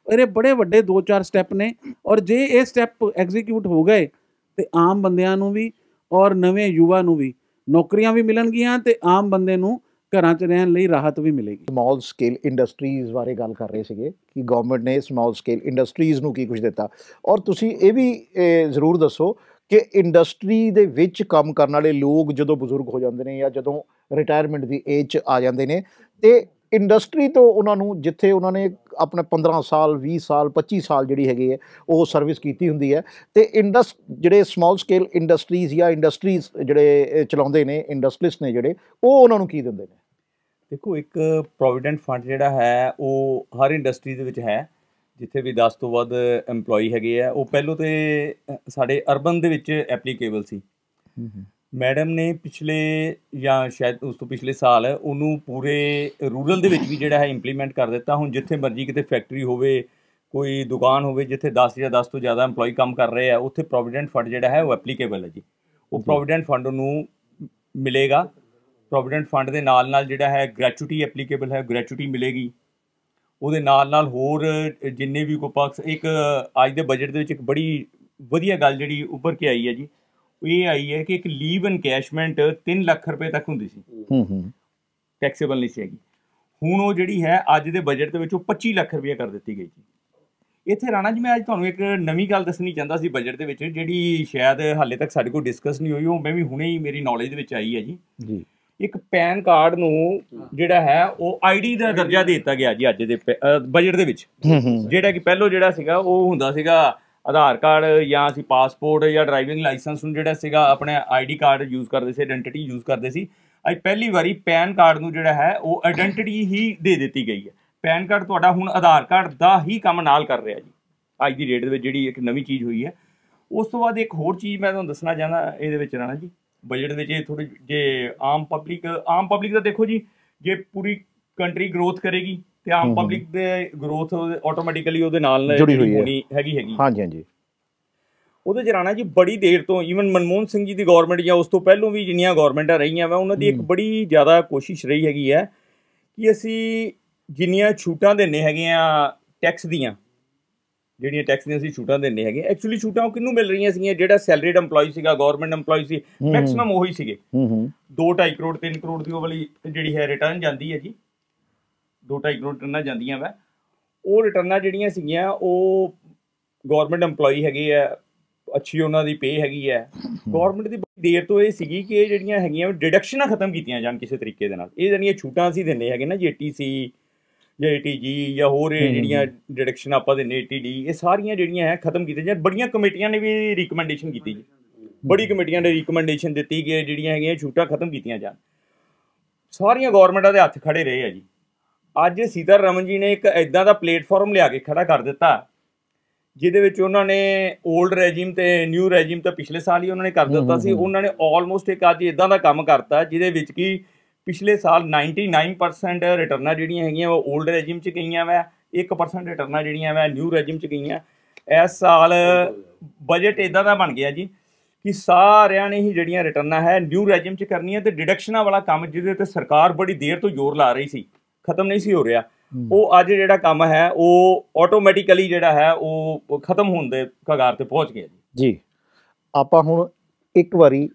ਔਰ ਇਹ ਬੜੇ ਵੱਡੇ 2-4 ਸਟੈਪ ਨੇ। ਔਰ ਜੇ ਇਹ ਸਟੈਪ ਐਗਜ਼ੀਕਿਊਟ ਹੋ ਗਏ ਤੇ ਆਮ ਬੰਦਿਆਂ ਨੂੰ ਵੀ ਔਰ ਨਵੇਂ ਯੁਵਾ ਨੂੰ ਵੀ ਨੌਕਰੀਆਂ ਵੀ ਮਿਲਣਗੀਆਂ ਤੇ ਆਮ ਬੰਦੇ ਨੂੰ ਘਰਾਂ 'ਚ ਰਹਿਣ ਲਈ ਰਾਹਤ ਵੀ ਮਿਲੇਗੀ। ਸਮਾਲ ਸਕੇਲ ਇੰਡਸਟਰੀਜ਼ ਬਾਰੇ ਗੱਲ ਕਰ ਰਹੇ ਸੀਗੇ ਕਿ ਗਵਰਨਮੈਂਟ ਨੇ ਸਮਾਲ ਸਕੇਲ ਇੰਡਸਟਰੀਜ਼ ਨੂੰ ਕੀ ਕੁਝ ਦਿੱਤਾ, ਔਰ ਤੁਸੀਂ ਇਹ ਵੀ ਜ਼ਰੂਰ ਦੱਸੋ ਕਿ ਇੰਡਸਟਰੀ ਦੇ ਵਿੱਚ ਕੰਮ ਕਰਨ ਵਾਲੇ ਲੋਕ ਜਦੋਂ ਬਜ਼ੁਰਗ ਹੋ ਜਾਂਦੇ ਨੇ ਜਾਂ ਜਦੋਂ ਰਿਟਾਇਰਮੈਂਟ ਦੀ ਏਜ 'ਚ ਆ ਜਾਂਦੇ ਨੇ ਤੇ ਇੰਡਸਟਰੀ ਤੋਂ ਉਹਨਾਂ ਨੂੰ, ਜਿੱਥੇ ਉਹਨਾਂ ਨੇ ਆਪਣੇ 15 ਸਾਲ 20 ਸਾਲ 25 ਸਾਲ ਜਿਹੜੀ ਹੈਗੀ ਹੈ ਉਹ ਸਰਵਿਸ ਕੀਤੀ ਹੁੰਦੀ ਹੈ, ਤੇ ਜਿਹੜੇ ਸਮਾਲ ਸਕੇਲ ਇੰਡਸਟਰੀਜ਼ ਜਾਂ ਇੰਡਸਟਰੀਜ਼ ਜਿਹੜੇ ਚਲਾਉਂਦੇ ਨੇ, ਇੰਡਸਟਰੀਸਟ ਨੇ ਜਿਹੜੇ, ਉਹ ਉਹਨਾਂ ਨੂੰ ਕੀ ਦਿੰਦੇ ਨੇ? ਦੇਖੋ, ਇੱਕ ਪ੍ਰੋਵੀਡੈਂਟ ਫੰਡ ਜਿਹੜਾ ਹੈ ਉਹ ਹਰ ਇੰਡਸਟਰੀ ਦੇ ਵਿੱਚ ਹੈ, ਜਿੱਥੇ ਵੀ 10 ਤੋਂ ਵੱਧ EMPLOYE ਹੈਗੇ ਆ। ਉਹ ਪਹਿਲੋਂ ਤੇ ਸਾਡੇ ਅਰਬਨ ਦੇ ਵਿੱਚ ਐਪਲੀਕੇਬਲ ਸੀ। ਮੈਡਮ ਨੇ ਪਿਛਲੇ ਜਾਂ ਸ਼ਾਇਦ ਉਸ ਤੋਂ ਪਿਛਲੇ ਸਾਲ ਉਹਨੂੰ ਪੂਰੇ ਰੂਰਲ ਦੇ ਵਿੱਚ ਵੀ ਜਿਹੜਾ ਹੈ ਇੰਪਲੀਮੈਂਟ ਕਰ ਦਿੱਤਾ। ਹੁਣ ਜਿੱਥੇ ਮਰਜ਼ੀ ਕਿਤੇ ਫੈਕਟਰੀ ਹੋਵੇ, ਕੋਈ ਦੁਕਾਨ ਹੋਵੇ ਜਿੱਥੇ 10 ਜਾਂ 10 ਤੋਂ ਜ਼ਿਆਦਾ EMPLOYE ਕੰਮ ਕਰ ਰਹੇ ਆ, ਉੱਥੇ ਪ੍ਰੋਵੀਡੈਂਟ ਫੰਡ ਜਿਹੜਾ ਹੈ ਉਹ ਐਪਲੀਕੇਬਲ ਹੈ ਜੀ। ਉਹ ਪ੍ਰੋਵੀਡੈਂਟ ਫੰਡ ਨੂੰ ਮਿਲੇਗਾ। ਪ੍ਰੋਵੀਡੈਂਟ ਫੰਡ ਦੇ ਨਾਲ ਨਾਲ ਜਿਹੜਾ ਹੈ ਗ੍ਰੈਚੁਟੀ ਐਪਲੀਕੇਬਲ ਹੈ, ਗ੍ਰੈਚੁਟੀ ਮਿਲੇਗੀ। ਉਹਦੇ ਨਾਲ ਨਾਲ ਹੋਰ ਜਿੰਨੇ ਵੀ ਕੋਈ ਪਰਕਸ, ਇੱਕ ਅੱਜ ਦੇ ਬਜਟ ਦੇ ਵਿੱਚ ਇੱਕ ਬੜੀ ਵਧੀਆ ਗੱਲ ਜਿਹੜੀ ਉੱਭਰ ਕੇ ਆਈ ਹੈ ਜੀ, ਇਹ ਆਈ ਹੈ ਕਿ ਇੱਕ ਲੀਵ ਐਨਕੈਸ਼ਮੈਂਟ 3 ਲੱਖ ਰੁਪਏ ਤੱਕ ਹੁੰਦੀ ਸੀ, ਟੈਕਸੇਬਲ ਨਹੀਂ ਸੀ ਹੈਗੀ। ਹੁਣ ਉਹ ਜਿਹੜੀ ਹੈ ਅੱਜ ਦੇ ਬਜਟ ਦੇ ਵਿੱਚ ਉਹ 25 ਲੱਖ ਰੁਪਏ ਕਰ ਦਿੱਤੀ ਗਈ ਜੀ। ਇੱਥੇ ਰਾਣਾ ਜੀ, ਮੈਂ ਅੱਜ ਤੁਹਾਨੂੰ ਇੱਕ ਨਵੀਂ ਗੱਲ ਦੱਸਣੀ ਚਾਹੁੰਦਾ ਸੀ ਬਜਟ ਦੇ ਵਿੱਚ, ਜਿਹੜੀ ਸ਼ਾਇਦ ਹਾਲੇ ਤੱਕ ਸਾਡੇ ਕੋਲ ਡਿਸਕਸ ਨਹੀਂ ਹੋਈ, ਉਹ ਮੈਂ ਵੀ ਹੁਣੇ ਹੀ ਮੇਰੀ ਨੌਲੇਜ ਦੇ ਵਿੱਚ ਆਈ ਹੈ ਜੀ। ਇੱਕ ਪੈਨ ਕਾਰਡ ਨੂੰ ਜਿਹੜਾ ਹੈ ਉਹ ID ਦਾ ਦਰਜਾ ਦੇ ਦਿੱਤਾ ਗਿਆ ਜੀ ਅੱਜ ਦੇ ਬਜਟ ਦੇ ਵਿੱਚ। ਜਿਹੜਾ ਕਿ ਪਹਿਲੋਂ ਜਿਹੜਾ ਸੀਗਾ ਉਹ ਹੁੰਦਾ ਸੀਗਾ ਆਧਾਰ ਕਾਰਡ ਜਾਂ ਅਸੀਂ ਪਾਸਪੋਰਟ ਜਾਂ ਡਰਾਈਵਿੰਗ ਲਾਇਸੈਂਸ ਨੂੰ ਜਿਹੜਾ ਸੀਗਾ ਆਪਣੇ ID ਕਾਰਡ ਯੂਜ਼ ਕਰਦੇ ਸੀ, ਆਇਡੈਂਟੀਟੀ ਯੂਜ਼ ਕਰਦੇ ਸੀ। ਅੱਜ ਪਹਿਲੀ ਵਾਰੀ ਪੈਨ ਕਾਰਡ ਨੂੰ ਜਿਹੜਾ ਹੈ ਉਹ ਆਇਡੈਂਟੀਟੀ ਹੀ ਦੇ ਦਿੱਤੀ ਗਈ ਹੈ। ਪੈਨ ਕਾਰਡ ਤੁਹਾਡਾ ਹੁਣ ਆਧਾਰ ਕਾਰਡ ਦਾ ਹੀ ਕੰਮ ਨਾਲ ਕਰ ਰਿਹਾ ਜੀ ਅੱਜ ਦੀ ਡੇਟ ਦੇ ਵਿੱਚ, ਜਿਹੜੀ ਇੱਕ ਨਵੀਂ ਚੀਜ਼ ਹੋਈ ਹੈ। ਉਸ ਤੋਂ ਬਾਅਦ ਇੱਕ ਹੋਰ ਚੀਜ਼ ਮੈਂ ਤੁਹਾਨੂੰ ਦੱਸਣਾ ਚਾਹੁੰਦਾ ਇਹਦੇ ਵਿੱਚ ਰਾਣਾ ਜੀ, ਬਜਟ ਦੇ ਵਿੱਚ ਇਹ ਥੋੜ੍ਹੀ ਜੇ ਆਮ ਪਬਲਿਕ ਦਾ ਦੇਖੋ ਜੀ, ਜੇ ਪੂਰੀ ਕੰਟਰੀ ਗਰੋਥ ਕਰੇਗੀ ਤੇ ਆਮ ਪਬਲਿਕ ਦੇ ਗਰੋਥ ਆਟੋਮੈਟਿਕਲੀ ਉਹਦੇ ਨਾਲ ਜੁੜੀ ਹੋਣੀ ਹੈਗੀ। ਹਾਂਜੀ। ਉਹਦੇ 'ਚ ਰਾਣਾ ਜੀ ਬੜੀ ਦੇਰ ਤੋਂ, ਈਵਨ ਮਨਮੋਹਨ ਸਿੰਘ ਜੀ ਦੀ ਗੌਰਮੈਂਟ ਜਾਂ ਉਸ ਤੋਂ ਪਹਿਲੋਂ ਵੀ ਜਿੰਨੀਆਂ ਗੌਰਮੈਂਟਾਂ ਰਹੀਆਂ ਵਾ, ਉਹਨਾਂ ਦੀ ਇੱਕ ਬੜੀ ਜ਼ਿਆਦਾ ਕੋਸ਼ਿਸ਼ ਰਹੀ ਹੈਗੀ ਹੈ ਕਿ ਅਸੀਂ ਜਿੰਨੀਆਂ ਛੂਟਾਂ ਦਿੰਦੇ ਹੈਗੇ ਆ ਟੈਕਸ ਦੀਆਂ, ਜਿਹੜੀਆਂ ਟੈਕਸ ਦੀਆਂ ਅਸੀਂ ਛੂਟਾਂ ਦਿੰਦੇ ਹੈਗੇ, ਐਕਚੁਅਲੀ ਛੂਟਾਂ ਉਹ ਕਿਹਨੂੰ ਮਿਲ ਰਹੀਆਂ ਸੀਗੀਆਂ? ਜਿਹੜਾ ਸੈਲਰੀਡ EMPLOYE ਸੀਗਾ, ਗੌਰਮੈਂਟ EMPLOYE ਸੀ, ਮੈਕਸਿਮਮ ਉਹੀ ਸੀਗੇ। 2-2.5 ਕਰੋੜ 3 ਕਰੋੜ ਦੀ ਉਹ ਵਾਲੀ ਜਿਹੜੀ ਹੈ ਰਿਟਰਨ ਜਾਂਦੀ ਹੈ ਜੀ, 2-2.5 ਕਰੋੜ ਰਿਟਰਨਾਂ ਜਾਂਦੀਆਂ ਵਾ। ਉਹ ਰਿਟਰਨਾਂ ਜਿਹੜੀਆਂ ਸੀਗੀਆਂ ਉਹ ਗੌਰਮੈਂਟ EMPLOYE ਹੈਗੇ ਆ, ਅੱਛੀ ਉਹਨਾਂ ਦੀ ਪੇ ਹੈਗੀ ਹੈ। ਗੌਰਮੈਂਟ ਦੀ ਬੜੀ ਦੇਰ ਤੋਂ ਇਹ ਸੀਗੀ ਕਿ ਇਹ ਜਿਹੜੀਆਂ ਹੈਗੀਆਂ ਡਿਡਕਸ਼ਨਾਂ ਖਤਮ ਕੀਤੀਆਂ ਜਾਣ ਕਿਸੇ ਤਰੀਕੇ ਦੇ ਨਾਲ। ਇਹ ਜਿਹੜੀਆਂ ਛੂਟਾਂ ਅਸੀਂ ਦਿੰਦੇ ਹੈਗੇ ਨਾ ਜੀ, 80C ਜਾਂ 80G ਜਾਂ ਹੋਰ ਇਹ ਜਿਹੜੀਆਂ ਡਿਡਕਸ਼ਨ ਆਪਾਂ ਦਿੰਦੇ 80D, ਇਹ ਸਾਰੀਆਂ ਜਿਹੜੀਆਂ ਹੈ ਖਤਮ ਕੀਤੀਆਂ ਜਾਣ। ਬੜੀਆਂ ਕਮੇਟੀਆਂ ਨੇ ਵੀ ਰਿਕਮੈਂਡੇਸ਼ਨ ਕੀਤੀ ਜੀ, ਬੜੀ ਕਮੇਟੀਆਂ ਨੇ ਰਿਕਮੈਂਡੇਸ਼ਨ ਦਿੱਤੀ ਕਿ ਜਿਹੜੀਆਂ ਹੈਗੀਆਂ ਛੂਟਾਂ ਖਤਮ ਕੀਤੀਆਂ ਜਾਣ। ਸਾਰੀਆਂ ਗੌਰਮੈਂਟਾਂ ਦੇ ਹੱਥ ਖੜੇ ਰਹੇ ਆ ਜੀ। ਅੱਜ ਸੀਤਾਰਮਨ ਜੀ ਨੇ ਇੱਕ ਇੱਦਾਂ ਦਾ ਪਲੇਟਫਾਰਮ ਲਿਆ ਕੇ ਖੜਾ ਕਰ ਦਿੱਤਾ ਜਿਹਦੇ ਵਿੱਚ ਉਹਨਾਂ ਨੇ ਓਲਡ ਰੈਜੀਮ ਤੇ ਨਿਊ ਰੈਜੀਮ ਤਾਂ ਪਿਛਲੇ ਸਾਲ ਹੀ ਉਹਨਾਂ ਨੇ ਕਰ ਦਿੱਤਾ ਸੀ। ਉਹਨਾਂ ਨੇ ਆਲਮੋਸਟ ਇੱਕ ਅੱਜ ਇੱਦਾਂ ਦਾ ਕੰਮ ਕਰਤਾ ਜਿਹਦੇ ਵਿੱਚ ਕਿ ਪਿਛਲੇ ਸਾਲ 99% ਰਿਟਰਨਾਂ ਜਿਹੜੀਆਂ ਹੈਗੀਆਂ ਉਹ ਓਲਡ ਰੈਜੀਮ 'ਚ ਗਈਆਂ ਵਾ 1% ਰਿਟਰਨਾਂ ਜਿਹੜੀਆਂ ਵਾ ਨਿਊ ਰੈਜਿਮ 'ਚ ਗਈਆਂ। ਇਸ ਸਾਲ ਬਜਟ ਇੱਦਾਂ ਦਾ ਬਣ ਗਿਆ ਜੀ ਕਿ ਸਾਰਿਆਂ ਨੇ ਹੀ ਜਿਹੜੀਆਂ ਰਿਟਰਨਾਂ ਹੈ ਨਿਊ ਰੈਜਿਮ 'ਚ ਕਰਨੀਆਂ, ਤੇ ਡਿਡਕਸ਼ਨਾਂ ਵਾਲਾ ਕੰਮ ਜਿਹਦੇ ਤੇ ਸਰਕਾਰ ਬੜੀ ਦੇਰ ਤੋਂ ਜ਼ੋਰ ਲਾ ਰਹੀ ਸੀ, ਖਤਮ ਨਹੀਂ ਸੀ ਹੋ ਰਿਹਾ, ਉਹ ਅੱਜ ਜਿਹੜਾ ਕੰਮ ਹੈ ਉਹ ਆਟੋਮੈਟਿਕਲੀ ਜਿਹੜਾ ਹੈ ਉਹ ਖਤਮ ਹੋਣ ਦੇ ਕਗਾਰ ਤੇ ਪਹੁੰਚ ਗਿਆ ਜੀ। ਆਪਾਂ ਹੁਣ ਇੱਕ ਵਾਰੀ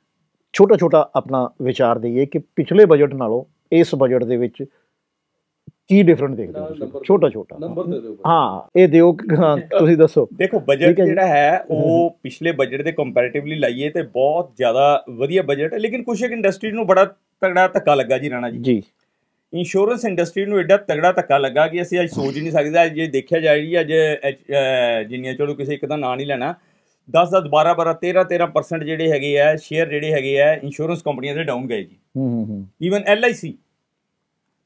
ਛੋਟਾ ਛੋਟਾ ਆਪਣਾ ਵਿਚਾਰ ਦਈਏ ਕਿ ਪਿਛਲੇ ਬਜਟ ਨਾਲੋਂ ਇਸ ਬਜਟ ਦੇ ਵਿੱਚ ਕੀ ਡਿਫਰੈਂਟ ਦੇਖਦੇ ਹੋ ਤੁਸੀਂ? ਛੋਟਾ ਛੋਟਾ ਨੰਬਰ ਦੇ ਦਿਓ। ਹਾਂ ਇਹ ਦਿਓ, ਤੁਸੀਂ ਦੱਸੋ। ਦੇਖੋ ਬਜਟ ਜਿਹੜਾ ਹੈ ਉਹ ਪਿਛਲੇ ਬਜਟ ਦੇ ਕੰਪੈਰੀਟਿਵਲੀ ਲਾਈਏ ਤੇ ਬਹੁਤ ਜ਼ਿਆਦਾ ਵਧੀਆ ਬਜਟ ਹੈ, ਲੇਕਿਨ ਕੁਛ ਇੱਕ ਇੰਡਸਟਰੀ ਨੂੰ ਬੜਾ ਤਗੜਾ ਧੱਕਾ ਲੱਗਾ ਜੀ ਰਾਣਾ ਜੀ। ਇੰਸ਼ੋਰੈਂਸ ਇੰਡਸਟਰੀ ਨੂੰ ਐਡਾ ਤਗੜਾ ਧੱਕਾ ਲੱਗਾ ਕਿ ਅਸੀਂ ਅੱਜ ਸੋਚ ਹੀ ਨਹੀਂ ਸਕਦੇ। ਅੱਜ ਜੇ ਦੇਖਿਆ ਜਾਏ ਜੀ, ਅੱਜ ਜਿੰਨੀਆਂ, ਚਲੋ ਕਿਸੇ ਇੱਕ ਦਾ ਨਾਂ ਨਹੀਂ ਲੈਣਾ, 10-10, 12-12, 13-13% ਜਿਹੜੇ ਹੈਗੇ ਆ ਸ਼ੇਅਰ ਜਿਹੜੇ ਹੈਗੇ ਆ ਇੰਸ਼ੋਰੈਂਸ ਕੰਪਨੀਆਂ ਦੇ ਡਾਊਨ ਗਏ ਜੀ। ਈਵਨ LIC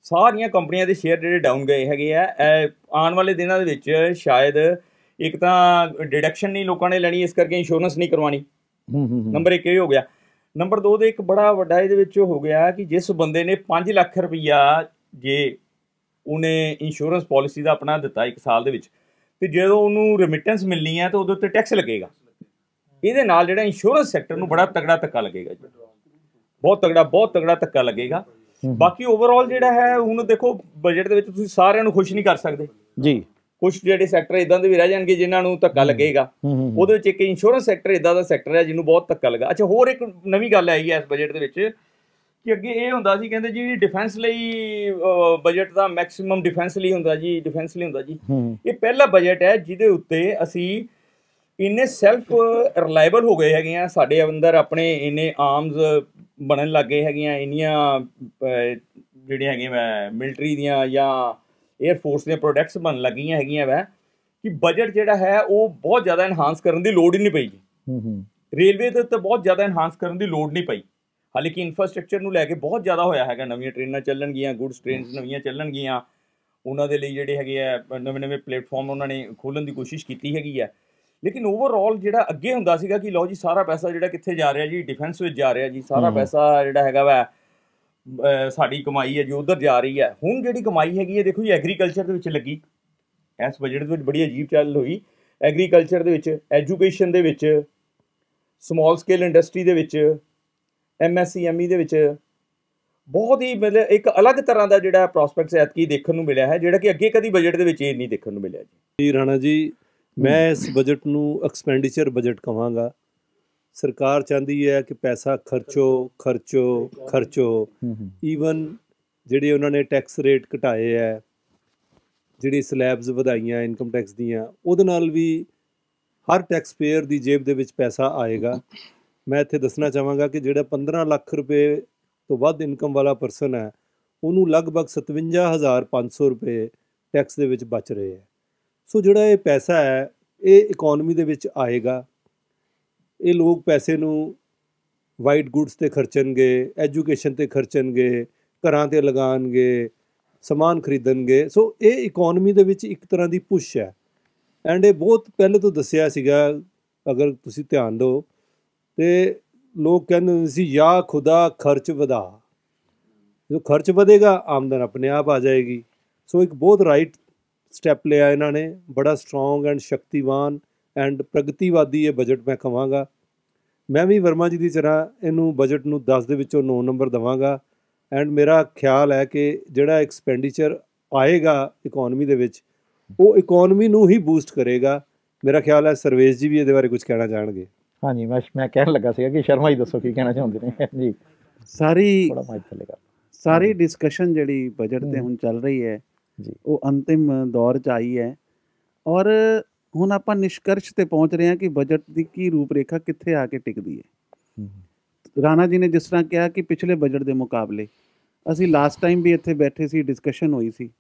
ਸਾਰੀਆਂ ਕੰਪਨੀਆਂ ਦੇ ਸ਼ੇਅਰ ਜਿਹੜੇ ਡਾਊਨ ਗਏ ਹੈਗੇ ਆ। ਆਉਣ ਵਾਲੇ ਦਿਨਾਂ ਦੇ ਵਿੱਚ ਸ਼ਾਇਦ ਇੱਕ ਤਾਂ ਡਿਡਕਸ਼ਨ ਨਹੀਂ ਲੋਕਾਂ ਨੇ ਲੈਣੀ, ਇਸ ਕਰਕੇ ਇੰਸ਼ੋਰੈਂਸ ਨਹੀਂ ਕਰਵਾਉਣੀ। ਨੰਬਰ 1 ਇਹ ਹੋ ਗਿਆ। ਨੰਬਰ 2 ਦੇ ਇੱਕ ਬੜਾ ਵੱਡਾ ਇਹਦੇ ਵਿੱਚ ਹੋ ਗਿਆ ਕਿ ਜਿਸ ਬੰਦੇ ਨੇ 5 ਲੱਖ ਰੁਪਈਆ ਜੇ ਉਹਨੇ ਇੰਸ਼ੋਰੈਂਸ ਪਾਲਿਸੀ ਦਾ ਆਪਣਾ ਦਿੱਤਾ 1 ਸਾਲ ਦੇ ਵਿੱਚ, ਤੇ ਜਦੋਂ ਉਹਨੂੰ ਰੈਮਿਟੈਂਸ ਮਿਲਣੀ ਹੈ ਤਾਂ ਉਹਦੇ ਉੱਤੇ ਟੈਕਸ ਲੱਗੇਗਾ। ਇਹਦੇ ਨਾਲ ਜਿਹੜਾ ਇੰਸ਼ੋਰੈਂਸ ਸੈਕਟਰ ਨੂੰ ਬੜਾ ਤਗੜਾ ਧੱਕਾ ਲੱਗੇਗਾ ਜੀ, ਬਹੁਤ ਤਗੜਾ ਧੱਕਾ ਲੱਗੇਗਾ। ਬਾਕੀ ਓਵਰਆਲ ਜਿਹੜਾ ਹੈ, ਹੁਣ ਦੇਖੋ ਬਜਟ ਦੇ ਵਿੱਚ ਤੁਸੀਂ ਸਾਰਿਆਂ ਨੂੰ ਖੁਸ਼ ਨਹੀਂ ਕਰ ਸਕਦੇ ਜੀ। ਕੁਝ ਜਿਹੜੇ ਸੈਕਟਰ ਇਦਾਂ ਦੇ ਵੀ ਰਹਿ ਜਾਣਗੇ ਜਿਨ੍ਹਾਂ ਨੂੰ ਧੱਕਾ ਲੱਗੇਗਾ। ਉਹਦੇ ਵਿੱਚ ਇੱਕ ਇੰਸ਼ੋਰੈਂਸ ਸੈਕਟਰ ਇਦਾਂ ਦਾ ਸੈਕਟਰ ਹੈ ਜਿਹਨੂੰ ਬਹੁਤ ਧੱਕਾ ਲੱਗਾ। ਅੱਛਾ, ਹੋਰ ਇੱਕ ਨਵੀਂ ਗੱਲ ਆਈ ਹੈ ਇਸ ਬਜਟ ਦੇ ਵਿੱਚ ਕਿ ਅੱਗੇ ਇਹ ਹੁੰਦਾ ਸੀ, ਕਹਿੰਦੇ ਜੀ ਡਿਫੈਂਸ ਲਈ ਬਜਟ ਦਾ ਮੈਕਸਿਮਮ ਡਿਫੈਂਸ ਲਈ ਹੁੰਦਾ ਜੀ। ਇਹ ਪਹਿਲਾ ਬਜਟ ਹੈ ਜਿਹਦੇ ਉੱਤੇ ਅਸੀਂ ਇੰਨੇ ਸੈਲਫ ਰਿਲਾਇਬਲ ਹੋ ਗਏ ਹੈਗੇ ਆ, ਸਾਡੇ ਅੰਦਰ ਆਪਣੇ ਇੰਨੇ ਆਰਮਸ ਬਣਨ ਲੱਗ ਗਏ ਹੈਗੀਆਂ, ਇੰਨੀਆਂ ਜਿਹੜੀਆਂ ਹੈਗੀਆਂ ਮਿਲਟਰੀ ਦੀਆਂ ਜਾਂ ਏਅਰ ਫੋਰਸ ਦੀਆਂ ਪ੍ਰੋਡਕਟਸ ਬਣਨ ਲੱਗੀਆਂ ਹੈਗੀਆਂ ਵੈ ਕਿ ਬਜਟ ਜਿਹੜਾ ਹੈ ਉਹ ਬਹੁਤ ਜ਼ਿਆਦਾ ਇਨਹਾਂਸ ਕਰਨ ਦੀ ਲੋੜ ਹੀ ਨਹੀਂ ਪਈ ਜੀ। ਰੇਲਵੇ ਦੇ ਉੱਤੇ ਬਹੁਤ ਜ਼ਿਆਦਾ ਇਨਹਾਂਸ ਕਰਨ ਦੀ ਲੋੜ ਨਹੀਂ ਪਈ, ਹਾਲਾਂਕਿ ਇਨਫਰਾਸਟ੍ਰਕਚਰ ਨੂੰ ਲੈ ਕੇ ਬਹੁਤ ਜ਼ਿਆਦਾ ਹੋਇਆ ਹੈਗਾ। ਨਵੀਆਂ ਟ੍ਰੇਨਾਂ ਚੱਲਣਗੀਆਂ, ਗੁੱਡਸ ਟ੍ਰੇਨਸ ਨਵੀਆਂ ਚੱਲਣਗੀਆਂ, ਉਹਨਾਂ ਦੇ ਲਈ ਜਿਹੜੇ ਹੈਗੇ ਆ ਨਵੇਂ ਪਲੇਟਫਾਰਮ ਉਹਨਾਂ ਨੇ ਖੋਲ੍ਹਣ ਦੀ ਕੋਸ਼ਿਸ਼ ਕੀਤੀ ਹੈਗੀ ਹੈ। ਲੇਕਿਨ ਓਵਰਆਲ ਜਿਹੜਾ ਅੱਗੇ ਹੁੰਦਾ ਸੀਗਾ ਕਿ ਲਓ ਜੀ ਸਾਰਾ ਪੈਸਾ ਜਿਹੜਾ ਕਿੱਥੇ ਜਾ ਰਿਹਾ ਜੀ, ਡਿਫੈਂਸ ਵਿੱਚ ਜਾ ਰਿਹਾ ਜੀ, ਸਾਰਾ ਪੈਸਾ ਜਿਹੜਾ ਹੈਗਾ ਵਾ ਸਾਡੀ ਕਮਾਈ ਹੈ ਜੀ ਉੱਧਰ ਜਾ ਰਹੀ ਹੈ। ਹੁਣ ਜਿਹੜੀ ਕਮਾਈ ਹੈਗੀ ਹੈ ਦੇਖੋ ਜੀ ਐਗਰੀਕਲਚਰ ਦੇ ਵਿੱਚ ਲੱਗੀ, ਇਸ ਬਜਟ ਦੇ ਵਿੱਚ ਬੜੀ ਅਜੀਬ ਚੱਲ ਹੋਈ। ਐਗਰੀਕਲਚਰ ਦੇ ਵਿੱਚ, ਐਜੂਕੇਸ਼ਨ ਦੇ ਵਿੱਚ, ਸਮਾਲ ਸਕੇਲ ਇੰਡਸਟਰੀ ਦੇ ਵਿੱਚ, MSCME ਦੇ ਵਿੱਚ ਬਹੁਤ ਹੀ ਮਤਲਬ ਇੱਕ ਅਲੱਗ ਤਰ੍ਹਾਂ ਦਾ ਜਿਹੜਾ ਪ੍ਰੋਸਪੈਕਟਸ ਐਤਕੀ ਦੇਖਣ ਨੂੰ ਮਿਲਿਆ ਹੈ, ਜਿਹੜਾ ਕਿ ਅੱਗੇ ਕਦੀ ਬਜਟ ਦੇ ਵਿੱਚ ਇਹ ਨਹੀਂ ਦੇਖਣ ਨੂੰ ਮਿਲਿਆ ਜੀ। ਰਾਣਾ ਜੀ, ਮੈਂ ਇਸ ਬਜਟ ਨੂੰ ਐਕਸਪੈਂਡੀਚਰ ਬਜਟ ਕਹਾਂਗਾ। ਸਰਕਾਰ ਚਾਹੁੰਦੀ ਹੈ ਕਿ ਪੈਸਾ ਖਰਚੋ। ਈਵਨ ਜਿਹੜੇ ਉਹਨਾਂ ਨੇ ਟੈਕਸ ਰੇਟ ਘਟਾਏ ਹੈ, ਜਿਹੜੀ ਸਲੈਬਸ ਵਧਾਈਆਂ ਇਨਕਮ ਟੈਕਸ ਦੀਆਂ, ਉਹਦੇ ਨਾਲ ਵੀ ਹਰ ਟੈਕਸ ਪੇਅਰ ਦੀ ਜੇਬ ਦੇ ਵਿੱਚ ਪੈਸਾ ਆਏਗਾ। ਮੈਂ ਇੱਥੇ ਦੱਸਣਾ ਚਾਹਾਂਗਾ ਕਿ ਜਿਹੜਾ 15 ਲੱਖ ਰੁਪਏ ਤੋਂ ਵੱਧ ਇਨਕਮ ਵਾਲਾ ਪਰਸਨ ਹੈ, ਉਹਨੂੰ ਲਗਭਗ 57,500 ਰੁਪਏ ਟੈਕਸ ਦੇ ਵਿੱਚ ਬਚ ਰਹੇ ਹੈ। ਸੋ ਜਿਹੜਾ ਇਹ ਪੈਸਾ ਹੈ ਇਹ ਇਕੋਨਮੀ ਦੇ ਵਿੱਚ ਆਏਗਾ। ਇਹ ਲੋਕ ਪੈਸੇ ਨੂੰ ਵਾਈਟ ਗੁੱਡਸ 'ਤੇ ਖਰਚਣਗੇ, ਐਜੂਕੇਸ਼ਨ 'ਤੇ ਖਰਚਣਗੇ, ਘਰਾਂ 'ਤੇ ਲਗਾਉਣਗੇ, ਸਮਾਨ ਖਰੀਦਣਗੇ। ਸੋ ਇਹ ਇਕੋਨਮੀ ਦੇ ਵਿੱਚ ਇੱਕ ਤਰ੍ਹਾਂ ਦੀ ਪੁਸ਼ ਹੈ। ਐਂਡ ਇਹ ਬਹੁਤ ਪਹਿਲੇ ਤੋਂ ਦੱਸਿਆ ਸੀਗਾ, ਅਗਰ ਤੁਸੀਂ ਧਿਆਨ ਦਿਓ ਤੇ ਲੋਕ ਕਹਿੰਦੇ ਹੁੰਦੇ ਸੀ ਯਾ ਖੁਦਾ ਖਰਚ ਵਧਾ, ਜਦੋਂ ਖਰਚ ਵਧੇਗਾ ਆਮਦਨ ਆਪਣੇ ਆਪ ਆ ਜਾਏਗੀ। ਸੋ ਇੱਕ ਬਹੁਤ ਰਾਈਟ ਸਟੈਪ ਲਿਆ ਇਹਨਾਂ ਨੇ, ਬੜਾ ਸਟਰੋਂਗ ਐਂਡ ਸ਼ਕਤੀਵਾਨ ਐਂਡ ਪ੍ਰਗਤੀਵਾਦੀ ਇਹ ਬਜਟ ਮੈਂ ਕਹਾਂਗਾ। ਮੈਂ ਵੀ ਵਰਮਾ ਜੀ ਦੀ ਤਰ੍ਹਾਂ ਇਹਨੂੰ ਬਜਟ ਨੂੰ 10 ਦੇ ਵਿੱਚੋਂ 9 ਨੰਬਰ ਦੇਵਾਂਗਾ। ਐਂਡ ਮੇਰਾ ਖਿਆਲ ਹੈ ਕਿ ਜਿਹੜਾ ਐਕਸਪੈਂਡੀਚਰ ਆਏਗਾ ਇਕੋਨਮੀ ਦੇ ਵਿੱਚ, ਉਹ ਇਕੋਨਮੀ ਨੂੰ ਹੀ ਬੂਸਟ ਕਰੇਗਾ। ਮੇਰਾ ਖਿਆਲ ਹੈ ਸਰਵੇਸ਼ ਜੀ ਵੀ ਇਹਦੇ ਬਾਰੇ ਕੁਝ ਕਹਿਣਾ ਚਾਹਣਗੇ। ਹਾਂਜੀ, ਮੈਂ ਕਹਿਣ ਲੱਗਾ ਸੀਗਾ ਕਿ ਸ਼ਰਮਾ ਜੀ ਦੱਸੋ ਕੀ ਕਹਿਣਾ ਚਾਹੁੰਦੇ ਨੇ ਜੀ। ਸਾਰੀ ਡਿਸਕਸ਼ਨ ਜਿਹੜੀ ਬਜਟ 'ਤੇ ਹੁਣ ਚੱਲ ਰਹੀ ਹੈ ਜੀ, ਉਹ ਅੰਤਿਮ ਦੌਰ 'ਚ ਆਈ ਹੈ ਔਰ ਹੁਣ ਆਪਾਂ ਨਿਸ਼ਕਰਸ਼ 'ਤੇ ਪਹੁੰਚ ਰਹੇ ਹਾਂ ਕਿ ਬਜਟ ਦੀ ਕੀ ਰੂਪ ਰੇਖਾ ਕਿੱਥੇ ਆ ਕੇ ਟਿਕਦੀ ਹੈ। ਰਾਣਾ ਜੀ ਨੇ ਜਿਸ ਤਰ੍ਹਾਂ ਕਿਹਾ ਕਿ ਪਿਛਲੇ ਬਜਟ ਦੇ ਮੁਕਾਬਲੇ, ਅਸੀਂ ਲਾਸਟ ਟਾਈਮ ਵੀ ਇੱਥੇ ਬੈਠੇ ਸੀ, ਡਿਸਕਸ਼ਨ ਹੋਈ ਸੀ,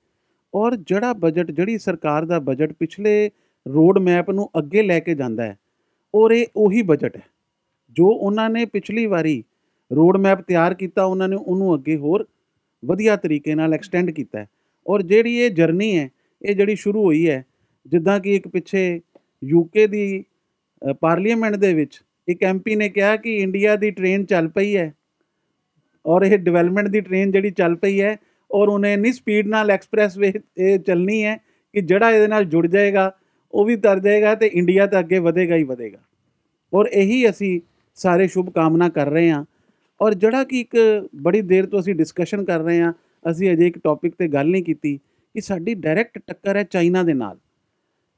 ਔਰ ਜਿਹੜਾ ਬਜਟ, ਜਿਹੜੀ ਸਰਕਾਰ ਦਾ ਬਜਟ ਪਿਛਲੇ ਰੋਡ ਮੈਪ ਨੂੰ ਅੱਗੇ ਲੈ ਕੇ ਜਾਂਦਾ ਹੈ, ਔਰ ਇਹ ਉਹੀ ਬਜਟ ਹੈ ਜੋ ਉਹਨਾਂ ਨੇ ਪਿਛਲੀ ਵਾਰੀ ਰੋਡ ਮੈਪ ਤਿਆਰ ਕੀਤਾ, ਉਹਨਾਂ ਨੇ ਉਹਨੂੰ ਅੱਗੇ ਹੋਰ ਵਧੀਆ ਤਰੀਕੇ ਨਾਲ ਐਕਸਟੈਂਡ ਕੀਤਾ ਹੈ। ਔਰ ਜਿਹੜੀ ਇਹ ਜਰਨੀ ਹੈ, ਇਹ ਜਿਹੜੀ ਸ਼ੁਰੂ ਹੋਈ ਹੈ, ਜਿੱਦਾਂ ਕਿ ਇੱਕ ਪਿੱਛੇ UK ਦੀ ਪਾਰਲੀਮੈਂਟ ਦੇ ਵਿੱਚ ਇੱਕ MP ਨੇ ਕਿਹਾ ਕਿ ਇੰਡੀਆ ਦੀ ਟ੍ਰੇਨ ਚੱਲ ਪਈ ਹੈ ਔਰ ਇਹ ਡਿਵੈਲਪਮੈਂਟ ਦੀ ਟ੍ਰੇਨ ਜਿਹੜੀ ਚੱਲ ਪਈ ਹੈ, ਔਰ ਉਹਨੇ ਇੰਨੀ ਸਪੀਡ ਨਾਲ ਐਕਸਪ੍ਰੈਸ ਵੇ ਇਹ ਚੱਲਣੀ ਹੈ ਕਿ ਜਿਹੜਾ ਇਹਦੇ ਨਾਲ ਜੁੜ ਜਾਏਗਾ ਉਹ ਵੀ ਤਰ ਜਾਏਗਾ ਤੇ ਇੰਡੀਆ ਤਾਂ ਅੱਗੇ ਵਧੇਗਾ ਹੀ ਵਧੇਗਾ। ਔਰ ਇਹੀ ਅਸੀਂ ਸਾਰੇ ਸ਼ੁਭ ਕਾਮਨਾ ਕਰ ਰਹੇ ਹਾਂ। ਔਰ ਜਿਹੜਾ ਕਿ ਇੱਕ ਬੜੀ ਦੇਰ ਤੋਂ ਅਸੀਂ ਡਿਸਕਸ਼ਨ ਕਰ ਰਹੇ ਹਾਂ, ਅਸੀਂ ਅਜੇ ਇੱਕ ਟੌਪਿਕ ਤੇ ਗੱਲ ਨਹੀਂ ਕੀਤੀ ਕਿ ਸਾਡੀ ਡਾਇਰੈਕਟ ਟੱਕਰ ਹੈ ਚਾਈਨਾ ਦੇ ਨਾਲ,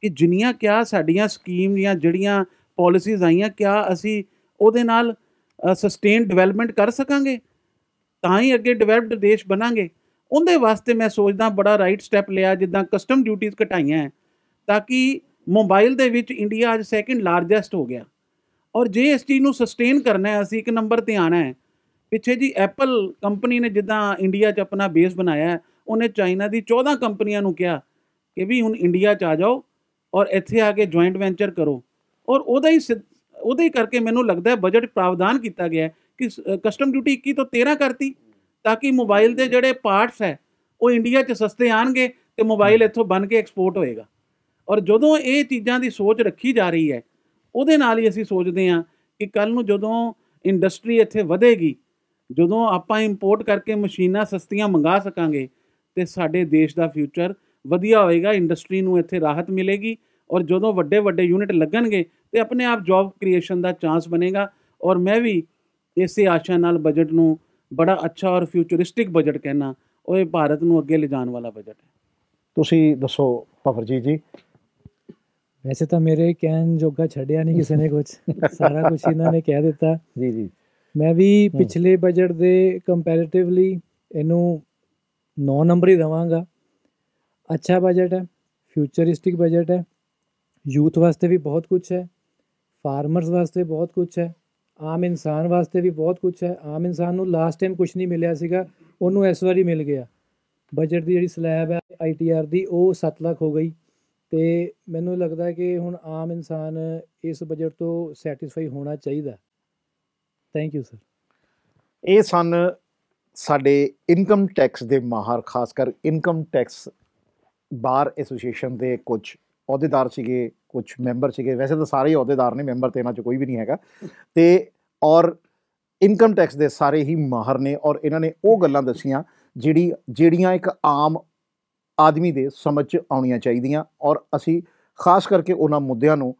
ਕਿ ਜਿੰਨੀਆਂ ਕਿਆ ਸਾਡੀਆਂ ਸਕੀਮ ਜਾਂ ਜਿਹੜੀਆਂ ਪਾਲਿਸੀਜ਼ ਆਈਆਂ, ਕਿਆ ਅਸੀਂ ਉਹਦੇ ਨਾਲ ਸਸਟੇਨ ਡਿਵੈਲਪਮੈਂਟ ਕਰ ਸਕਾਂਗੇ, ਤਾਂ ਹੀ ਅੱਗੇ ਡਿਵੈਲਪਡ ਦੇਸ਼ ਬਣਾਂਗੇ। ਉਹਦੇ ਵਾਸਤੇ ਮੈਂ ਸੋਚਦਾ ਬੜਾ ਰਾਈਟ ਸਟੈਪ ਲਿਆ, ਜਿੱਦਾਂ ਕਸਟਮ ਡਿਊਟੀਜ਼ ਘਟਾਈਆਂ ਹੈ, ਤਾਂ ਕਿ ਮੋਬਾਈਲ ਦੇ ਵਿੱਚ ਇੰਡੀਆ ਅੱਜ ਸੈਕਿੰਡ ਲਾਰਜੈਸਟ ਹੋ ਗਿਆ। ਔਰ ਜੇ ਇਸ ਚੀਜ਼ ਨੂੰ ਸਸਟੇਨ ਕਰਨਾ ਹੈ, ਅਸੀਂ ਇੱਕ ਨੰਬਰ 'ਤੇ ਆਉਣਾ ਹੈ। ਪਿੱਛੇ ਜੀ ਐਪਲ ਕੰਪਨੀ ਨੇ ਜਿੱਦਾਂ ਇੰਡੀਆ 'ਚ ਆਪਣਾ ਬੇਸ ਬਣਾਇਆ, ਉਹਨੇ ਚਾਈਨਾ ਦੀ 14 ਕੰਪਨੀਆਂ ਨੂੰ ਕਿਹਾ ਕਿ ਵੀ ਹੁਣ ਇੰਡੀਆ 'ਚ ਆ ਜਾਓ ਔਰ ਇੱਥੇ ਆ ਕੇ ਜੁਆਇੰਟ ਵੈਂਚਰ ਕਰੋ। ਔਰ ਉਹਦਾ ਹੀ ਕਰਕੇ ਮੈਨੂੰ ਲੱਗਦਾ ਬਜਟ ਪ੍ਰਾਵਧਾਨ ਕੀਤਾ ਗਿਆ ਕਿ ਕਸਟਮ ਡਿਊਟੀ 21 ਤੋਂ 13 ਕਰਤੀ, ਤਾਂ ਕਿ ਮੋਬਾਈਲ ਦੇ ਜਿਹੜੇ ਪਾਰਟਸ ਹੈ ਉਹ ਇੰਡੀਆ 'ਚ ਸਸਤੇ ਆਉਣਗੇ ਤੇ ਮੋਬਾਈਲ ਇੱਥੋਂ ਬਣ ਕੇ ਐਕਸਪੋਰਟ ਹੋਏਗਾ। ਔਰ ਜਦੋਂ ਇਹ ਚੀਜ਼ਾਂ ਦੀ ਸੋਚ ਰੱਖੀ ਜਾ ਰਹੀ ਹੈ, ਉਹਦੇ ਨਾਲ ਹੀ ਅਸੀਂ ਸੋਚਦੇ ਹਾਂ ਕਿ ਕੱਲ੍ਹ ਨੂੰ ਜਦੋਂ ਇੰਡਸਟਰੀ ਇੱਥੇ ਵਧੇਗੀ, ਜਦੋਂ ਆਪਾਂ ਇੰਪੋਰਟ ਕਰਕੇ ਮਸ਼ੀਨਾਂ ਸਸਤੀਆਂ ਮੰਗਾ ਸਕਾਂਗੇ, ਤੇ ਸਾਡੇ ਦੇਸ਼ ਦਾ ਫਿਊਚਰ ਵਧੀਆ ਹੋਏਗਾ, ਇੰਡਸਟਰੀ ਨੂੰ ਇੱਥੇ ਰਾਹਤ ਮਿਲੇਗੀ। ਔਰ ਜਦੋਂ ਵੱਡੇ ਵੱਡੇ ਯੂਨਿਟ ਲੱਗਣਗੇ ਤੇ ਆਪਣੇ ਆਪ ਜੌਬ ਕ੍ਰੀਏਸ਼ਨ ਦਾ ਚਾਂਸ ਬਣੇਗਾ। ਔਰ ਮੈਂ ਵੀ ਇਸੇ ਆਸ਼ਾ ਨਾਲ ਬਜਟ ਨੂੰ ਬੜਾ ਅੱਛਾ ਔਰ ਫਿਊਚਰਿਸਟਿਕ ਬਜਟ ਕਹਿਣਾ, ਉਹ ਇਹ ਭਾਰਤ ਨੂੰ ਅੱਗੇ ਲਿਜਾਣ ਵਾਲਾ ਬਜਟ ਹੈ। ਤੁਸੀਂ ਦੱਸੋ ਭਵਰਜੀਤ ਜੀ। ਵੈਸੇ ਤਾਂ ਮੇਰੇ ਕਹਿਣ ਜੋਗਾ ਛੱਡਿਆ ਨਹੀਂ ਕਿਸੇ ਨੇ ਕੁਝ, ਸਾਰਾ ਕੁਝ ਇਹਨਾਂ ਨੇ ਕਹਿ ਦਿੱਤਾ। ਜੀ ਜੀ। ਮੈਂ ਵੀ ਪਿਛਲੇ ਬਜਟ ਦੇ ਕੰਪੈਰੀਟਿਵਲੀ ਇਹਨੂੰ 9 ਨੰਬਰ ਹੀ ਦੇਵਾਂਗਾ। ਅੱਛਾ ਬਜਟ ਹੈ, ਫਿਊਚਰਿਸਟਿਕ ਬਜਟ ਹੈ, ਯੂਥ ਵਾਸਤੇ ਵੀ ਬਹੁਤ ਕੁਛ ਹੈ, ਫਾਰਮਰਸ ਵਾਸਤੇ ਬਹੁਤ ਕੁਛ ਹੈ, ਆਮ ਇਨਸਾਨ ਵਾਸਤੇ ਵੀ ਬਹੁਤ ਕੁਛ ਹੈ। ਆਮ ਇਨਸਾਨ ਨੂੰ ਲਾਸਟ ਟਾਈਮ ਕੁਛ ਨਹੀਂ ਮਿਲਿਆ ਸੀਗਾ, ਉਹਨੂੰ ਇਸ ਵਾਰੀ ਮਿਲ ਗਿਆ। ਬਜਟ ਦੀ ਜਿਹੜੀ ਸਲੈਬ ਹੈ ITR ਦੀ, ਉਹ 7 ਲੱਖ ਹੋ ਗਈ। ਅਤੇ ਮੈਨੂੰ ਲੱਗਦਾ ਕਿ ਹੁਣ ਆਮ ਇਨਸਾਨ ਇਸ ਬਜਟ ਤੋਂ ਸੈਟਿਸਫਾਈ ਹੋਣਾ ਚਾਹੀਦਾ। Thank you sir. ਇਹ ਸਨ ਸਾਡੇ ਇਨਕਮ ਟੈਕਸ ਦੇ ਮਾਹਰ, ਖਾਸ ਕਰ ਇਨਕਮ ਟੈਕਸ ਬਾਰ ਐਸੋਸੀਏਸ਼ਨ ਦੇ ਕੁਝ ਅਹੁਦੇਦਾਰ ਸੀਗੇ, ਕੁਝ ਮੈਂਬਰ ਸੀਗੇ। ਵੈਸੇ ਤਾਂ ਸਾਰੇ ਹੀ ਅਹੁਦੇਦਾਰ ਨੇ, ਮੈਂਬਰ ਤਾਂ ਇਹਨਾਂ 'ਚ ਕੋਈ ਵੀ ਨਹੀਂ ਹੈਗਾ। ਅਤੇ ਔਰ ਇਨਕਮ ਟੈਕਸ ਦੇ ਸਾਰੇ ਹੀ ਮਾਹਰ ਨੇ, ਔਰ ਇਹਨਾਂ ਨੇ ਉਹ ਗੱਲਾਂ ਦੱਸੀਆਂ ਜਿਹੜੀਆਂ ਇੱਕ ਆਮ ਆਦਮੀ ਦੇ ਸਮਝ 'ਚ ਆਉਣੀਆਂ ਚਾਹੀਦੀਆਂ। ਔਰ ਅਸੀਂ ਖਾਸ ਕਰਕੇ ਉਹਨਾਂ ਮੁੱਦਿਆਂ ਨੂੰ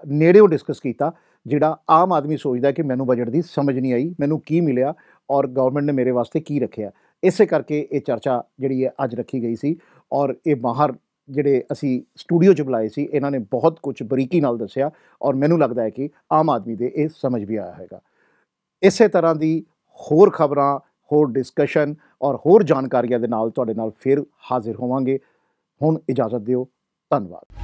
ਨੇੜਿਓਂ ਡਿਸਕਸ ਕੀਤਾ ਜਿਹੜਾ ਆਮ ਆਦਮੀ ਸੋਚਦਾ ਕਿ ਮੈਨੂੰ ਬਜਟ ਦੀ ਸਮਝ ਨਹੀਂ ਆਈ, ਮੈਨੂੰ ਕੀ ਮਿਲਿਆ ਔਰ ਗਵਰਨਮੈਂਟ ਨੇ ਮੇਰੇ ਵਾਸਤੇ ਕੀ ਰੱਖਿਆ। ਇਸੇ ਕਰਕੇ ਇਹ ਚਰਚਾ ਜਿਹੜੀ ਹੈ ਅੱਜ ਰੱਖੀ ਗਈ ਸੀ। ਔਰ ਇਹ ਮਾਹਰ ਜਿਹੜੇ ਅਸੀਂ ਸਟੂਡੀਓ 'ਚ ਬੁਲਾਏ ਸੀ, ਇਹਨਾਂ ਨੇ ਬਹੁਤ ਕੁਝ ਬਰੀਕੀ ਨਾਲ ਦੱਸਿਆ, ਔਰ ਮੈਨੂੰ ਲੱਗਦਾ ਹੈ ਕਿ ਆਮ ਆਦਮੀ ਦੇ ਇਹ ਸਮਝ ਵੀ ਆਇਆ ਹੈਗਾ। ਇਸੇ ਤਰ੍ਹਾਂ ਦੀ ਹੋਰ ਖਬਰਾਂ, ਹੋਰ ਡਿਸਕਸ਼ਨ ਔਰ ਹੋਰ ਜਾਣਕਾਰੀਆਂ ਦੇ ਨਾਲ ਤੁਹਾਡੇ ਨਾਲ ਫਿਰ ਹਾਜ਼ਰ ਹੋਵਾਂਗੇ। ਹੁਣ ਇਜਾਜ਼ਤ ਦਿਓ। ਧੰਨਵਾਦ।